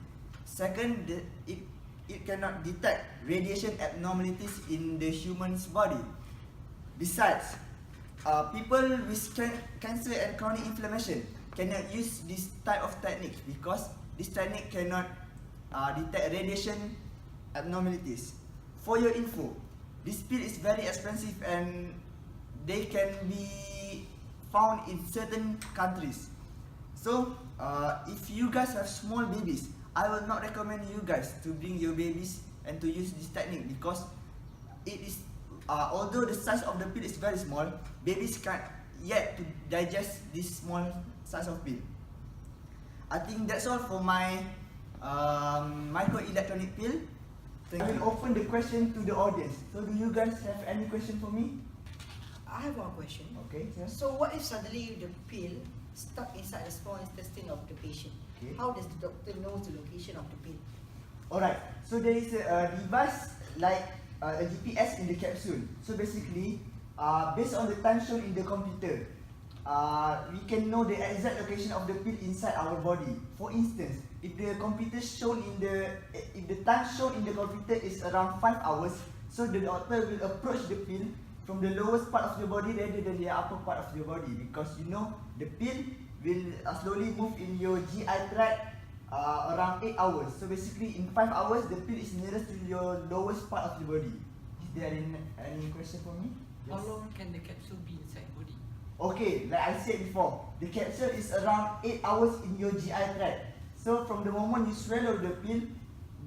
Second, it cannot detect radiation abnormalities in the human's body. Besides, people with cancer and chronic inflammation cannot use this type of technique because this technique cannot detect radiation abnormalities. For your info, this pill is very expensive and they can be found in certain countries. So if you guys have small babies, I will not recommend you guys to bring your babies and to use this technique, because it is although the size of the pill is very small, babies can't yet to digest this small size of pill. I think that's all for my microelectronic pill. I will open the question to the audience. So do you guys have any question for me? I have one question. Okay, yes. So what if suddenly the pill stuck inside the small intestine of the patient? Okay. How does the doctor know the location of the pill? Alright, so there is a device like a GPS in the capsule. So basically, based on the time shown in the computer, we can know the exact location of the pill inside our body. For instance, if the computer shown in if the time shown in the computer is around 5 hours, so the doctor will approach the pill from the lowest part of the body rather than the upper part of the body, because you know the pill will slowly move in your GI tract around 8 hours. So basically in 5 hours the pill is nearest to your lowest part of the body. Is there any question for me? How long can the capsule be inside body? Okay, like I said before, the capsule is around 8 hours in your GI tract. So from the moment you swallow the pill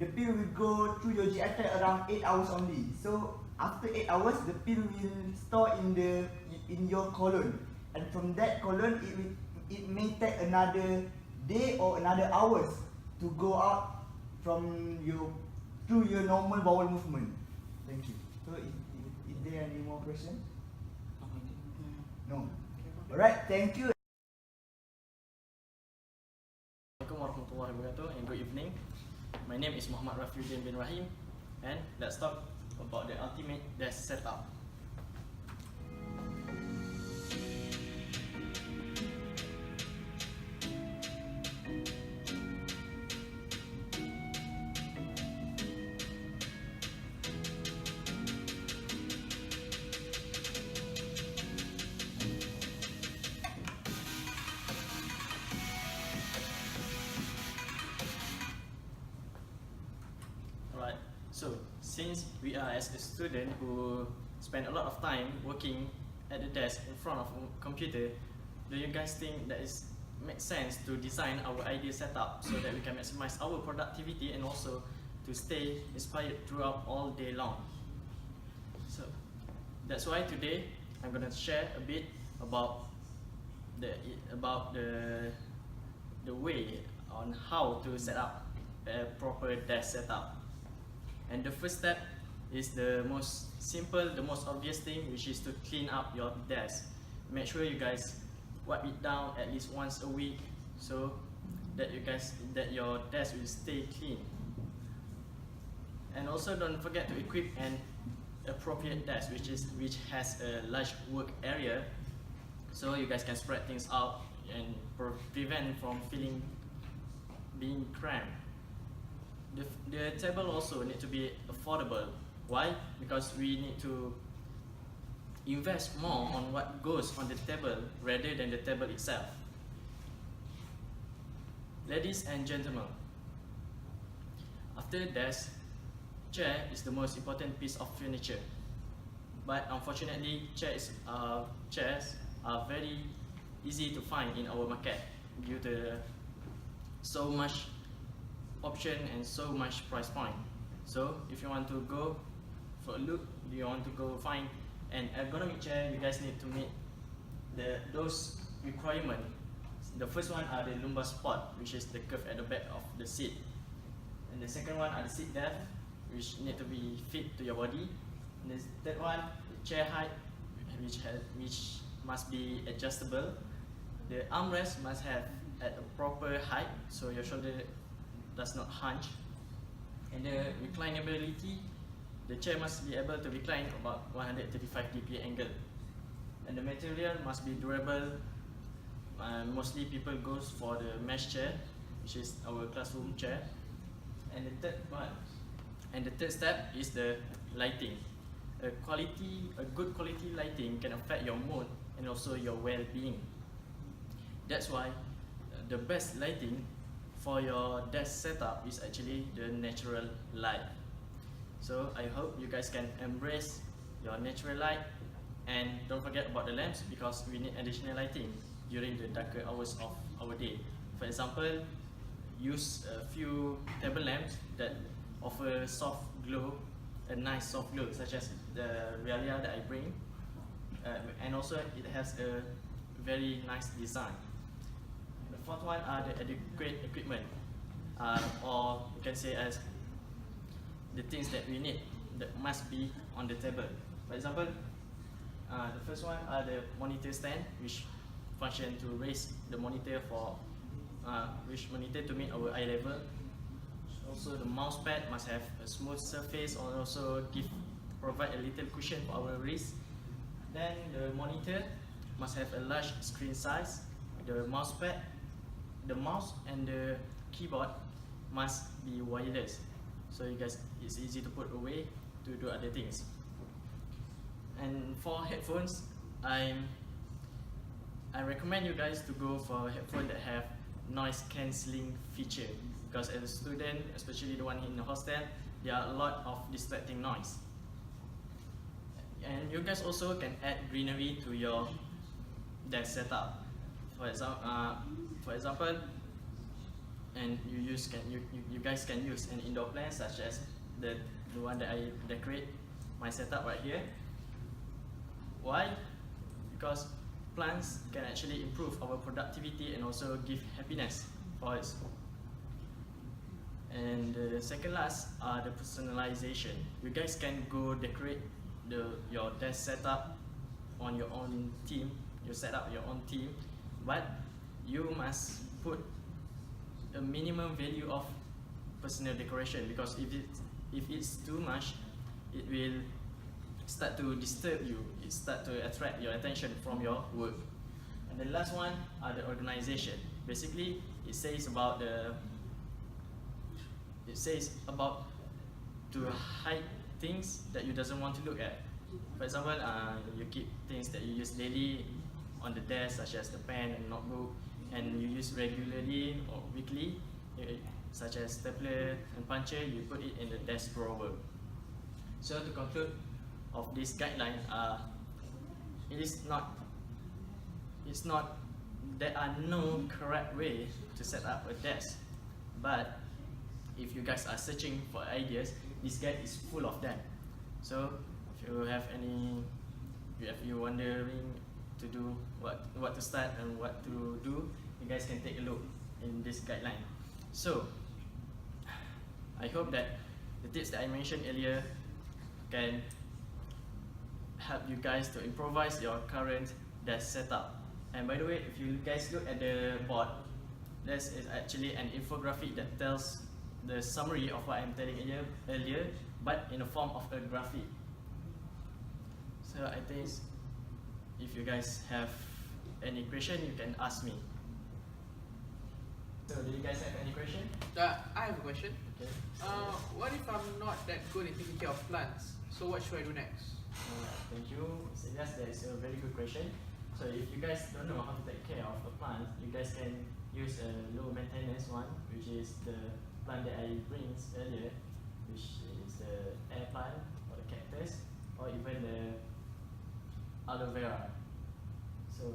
will go through your GI tract around 8 hours only. So after 8 hours, the pill will store in your colon, and from that colon it may take another day or another hours to go out from through your normal bowel movement. Thank you. So is there any more questions? No. Alright, thank you. Assalamualaikum warahmatullahi wabarakatuh, and good evening. My name is Muhammad Rafiuddin Rahim, and let's talk about the ultimate desk setup. Alright, so since we are as a student who spend a lot of time working at the desk in front of a computer, do you guys think that it makes sense to design our ideal setup so that we can maximize our productivity and also to stay inspired throughout all day long? So that's why today I'm gonna share a bit about the way on how to set up a proper desk setup. And the first step is the most simple, the most obvious thing, which is to clean up your desk. Make sure you guys wipe it down at least once a week, so that your desk will stay clean. And also don't forget to equip an appropriate desk which has a large work area, so you guys can spread things out and prevent from being cramped. The table also need to be affordable. Why? Because we need to invest more on what goes on the table rather than the table itself. Ladies and gentlemen, after the desk, chair is the most important piece of furniture. But unfortunately, chairs are very easy to find in our market due to so much option and so much price point. So if you want to go for a look, you want to go find an ergonomic chair, you guys need to meet those requirements. The first one are the lumbar support, which is the curve at the back of the seat, and the second one are the seat depth, which need to be fit to your body. And the third one, the chair height, which must be adjustable. The armrest must have at a proper height, so your shoulder does not hunch. And the reclinability, the chair must be able to recline about 135-degree angle. And the material must be durable. Mostly people goes for the mesh chair, which is our classroom chair. And the third step is the lighting. A good quality lighting can affect your mood and also your well-being. That's why the best lighting for your desk setup is actually the natural light. So I hope you guys can embrace your natural light And don't forget about the lamps because we need additional lighting during the darker hours of our day. For example, use a few table lamps that offer soft glow, a nice soft glow, such as the Realia that I bring, and also it has a very nice design. The fourth one are the adequate equipment, or you can say as the things that we need that must be on the table. For example, the first one are the monitor stand, which function to raise the monitor for to meet our eye level. Also, the mouse pad must have a smooth surface, or also provide a little cushion for our wrist. Then the monitor must have a large screen size. The mouse pad, the mouse and the keyboard must be wireless, so you guys, it's easy to put away to do other things. And for headphones, I recommend you guys to go for headphones that have noise cancelling feature, because as a student, especially the one in the hostel, there are a lot of distracting noise. And you guys also can add greenery to your desk setup. For example, and you guys can use an indoor plant such as the one that I decorate my setup right here. Why? Because plants can actually improve our productivity and also give happiness for us. And the second last are the personalization. You guys can go decorate your desk setup on your own theme. You set up your own theme, but you must put a minimum value of personal decoration, because if it's too much, it will start to disturb you. It start to attract your attention from your work. And the last one are the organization. Basically, it says about to hide things that you doesn't want to look at. For example, you keep things that you use daily on the desk, such as the pen and notebook, and you use regularly or weekly, such as stapler and puncher. You put it in the desk drawer. So to conclude of this guideline, there are no correct way to set up a desk, but if you guys are searching for ideas, this guide is full of them. So if you have you're wondering to do what to start and what to do, you guys can take a look in this guideline. So I hope that the tips that I mentioned earlier can help you guys to improvise your current desk setup. And by the way, if you guys look at the board, this is actually an infographic that tells the summary of what I'm telling earlier, but in the form of a graphic. So I think if you guys have any question, you can ask me. So do you guys have any question? I have a question. Okay. What if I'm not that good at taking care of plants? So what should I do next? Thank you. So yes, that is a very good question. So if you guys don't know how to take care of a plant, you guys can use a low maintenance one, which is the plant that I bring earlier, which is the air plant or the cactus, or even the aloe vera. So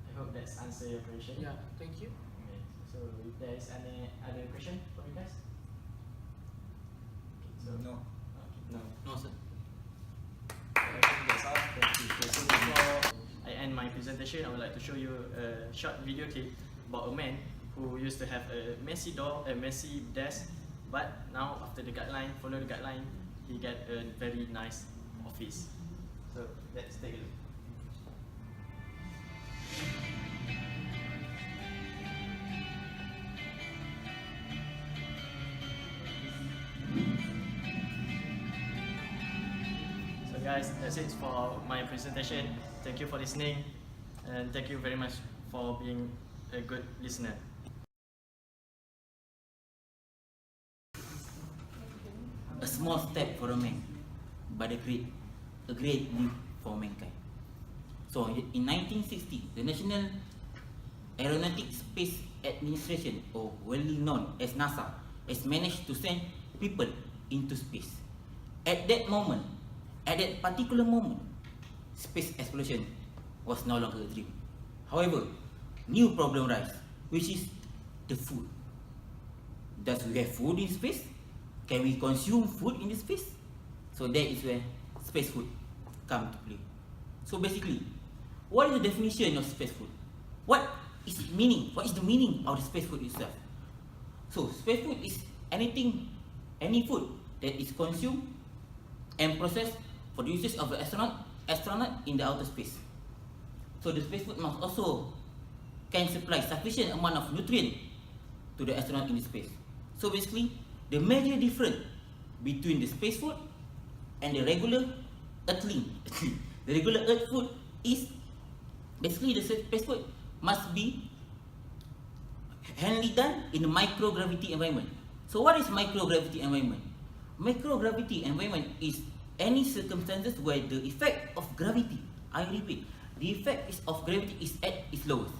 I hope that's answer your question. Yeah, thank you. Okay. So if there is any other question from you guys? Okay, so No. Okay, no. No, sir. I think that's all. Thank you. Okay, so before I end my presentation, I would like to show you a short video clip about a man who used to have a messy desk, but now after the guideline, follow the guideline, he get a very nice office. So let's take a look. So guys, that's it for my presentation. Thank you for listening, and thank you very much for being a good listener. A small step for a man, but a great leap for mankind. So in 1960, the National Aeronautics Space Administration, or widely known as NASA, has managed to send people into space. At that particular moment, space exploration was no longer a dream. However, new problem rise, which is the food. Does we have food in space? Can we consume food in the space? So that is where space food come to play. So basically, what is the definition of space food? What is the meaning of the space food itself? So space food is any food that is consumed and processed for the usage of the astronaut in the outer space. So the space food must also can supply sufficient amount of nutrient to the astronaut in the space. So basically, the major difference between the space food and the regular earthling, the regular earth food is basically the space food must be handily done in a microgravity environment. So what is microgravity environment? Microgravity environment is any circumstances where the effect of gravity, I repeat, the effect of gravity is at its lowest.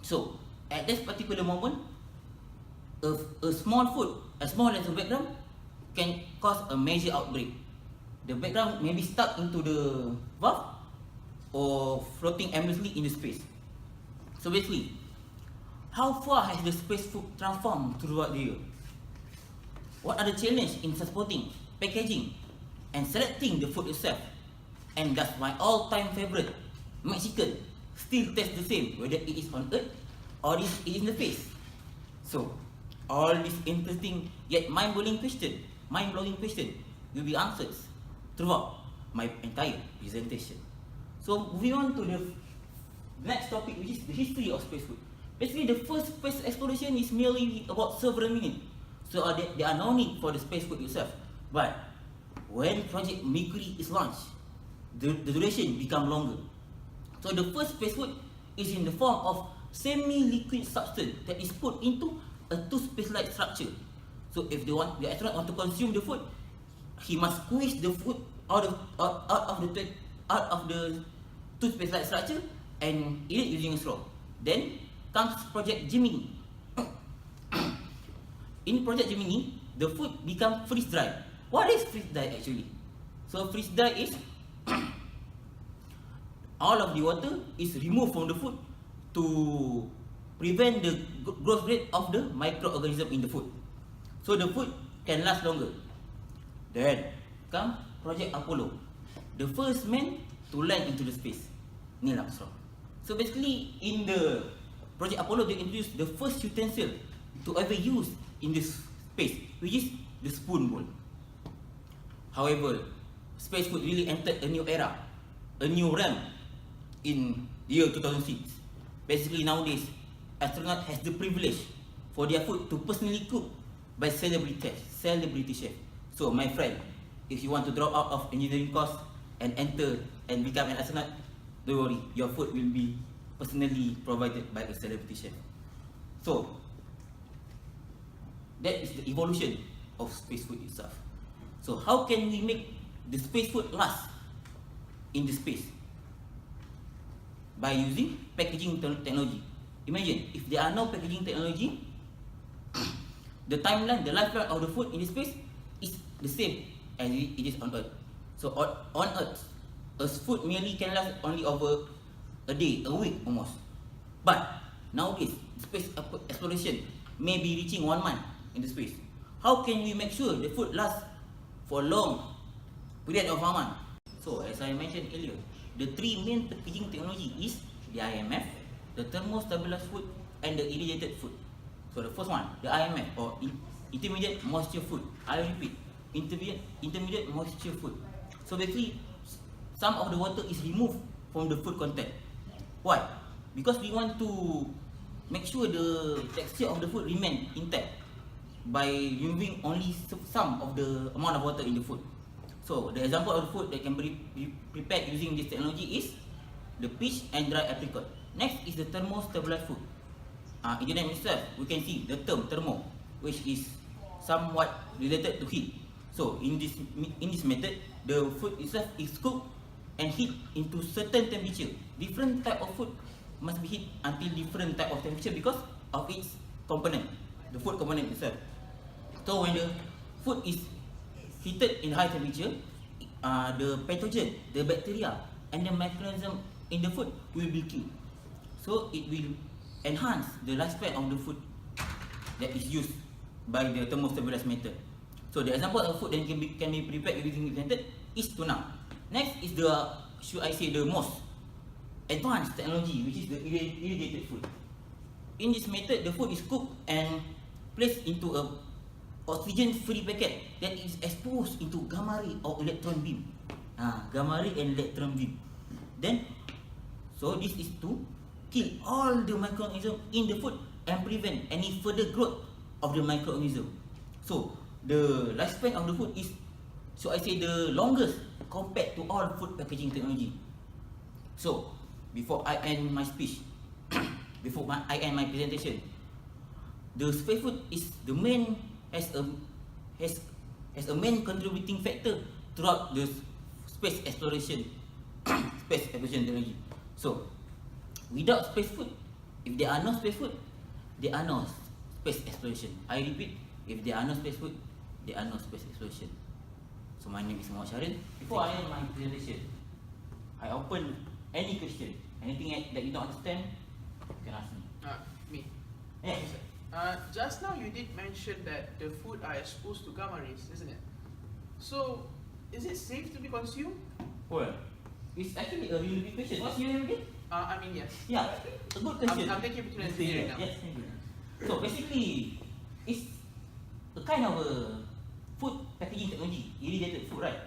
So at this particular moment, a small food, as small as a background, can cause a major outbreak. The background may be stuck into the valve or floating aimlessly in the space. So basically, how far has the space food transformed throughout the year? What are the challenges in transporting, packaging, and selecting the food itself? And that's my all-time favorite, Mexican, still tastes the same whether it is on Earth or it is in the space. So, all these interesting yet mind-blowing question will be answered throughout my entire presentation. So, moving on to the next topic, which is the history of space food. Basically, the first space exploration is merely about several minutes, so there are no need for the space food itself. But when Project Mercury is launched, the duration becomes longer. So the first space food is in the form of semi-liquid substance that is put into a two space-like structure. So if the astronaut want to consume the food, he must squeeze the food out of the two space-like structure and eat it using a straw. Then comes Project Gemini. In Project Gemini, the food becomes freeze-dried. What is freeze-dried actually? So freeze-dried is all of the water is removed from the food to prevent the growth rate of the microorganism in the food. So the food can last longer. Then come Project Apollo, the first man to land into the space, Neil Armstrong. So basically, in the Project Apollo, they introduced the first utensil to ever use in this space, which is the spoon bowl. However, space food really entered a new era, a new realm in the year 2006. Basically, nowadays, astronauts has the privilege for their food to personally cook by celebrity chef. So, my friend, if you want to drop out of engineering course and enter and become an astronaut, don't worry, your food will be personally provided by a celebrity chef. So, that is the evolution of space food itself. So, how can we make the space food last in the space? By using packaging technology. Imagine, if there are no packaging technology, the timeline, the lifetime of the food in the space is the same as it is on Earth. So on Earth, a food merely can last only over a day, a week almost. But nowadays, space exploration may be reaching 1 month in the space. How can we make sure the food lasts for a long period of 1 month? So as I mentioned earlier, the three main packaging technology is the IMF, the thermostabilized food, and the irradiated food. So the first one, the IMF or intermediate moisture food. I repeat, intermediate moisture food. So basically, some of the water is removed from the food content. Why? Because we want to make sure the texture of the food remain intact by removing only some of the amount of water in the food. So the example of the food that can be prepared using this technology is the peach and dry apricot. Next is the thermostabilized food. In the name itself, we can see the term thermo, which is somewhat related to heat. So in this method, the food itself is cooked and heat into certain temperature. Different type of food must be heat until different type of temperature because of its component, the food component itself. So when the food is heated in high temperature, the pathogen, the bacteria, and the microorganism in the food will be killed. So it will enhance the lifespan of the food that is used by the thermostabilized method. So the example of food that can be prepared using this method is tuna. Next is the, should I say, the most advanced technology, which is the irradiated food. In this method, the food is cooked and placed into a oxygen-free packet that is exposed into gamma ray or electron beam. Gamma ray and electron beam. Then, so this is to kill all the microorganisms in the food and prevent any further growth of the microorganism. So the lifespan of the food is, so I say, the longest compared to all food packaging technology. So before I end my speech, I end my presentation, the space food is the main has a main contributing factor throughout the space exploration technology. So without space food, if there are no space food, there are no space exploration. I repeat, if there are no space food, there are no space exploration. So my name is Muhammad Syaril. Before I end my presentation, I open any question. Anything that you don't understand, you can ask me. Me. Yes. Just now you did mention that the food are exposed to gamma rays, isn't it? So, is it safe to be consumed? Well, it's actually a really big question. What's your name again? I mean, yes. Yeah, a good question. I'm taking Petroleum engineering now. Yes, thank you. So basically, it's a kind of a food packaging technology, irradiated food, right?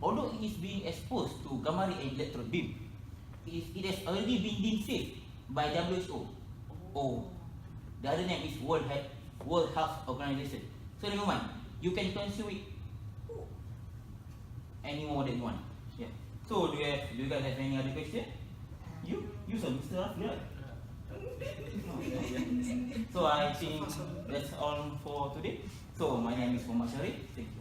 Although it is being exposed to gamma ray and electron beam, it has already been deemed safe by WHO. Oh, the other name is World Health Organization. So never mind, you can consume it any more than you want. Yeah. So do you guys have any other question? You are Mr. Rafi, right? So I think that's all for today. So my name is Muhammad Syaril. Thank you.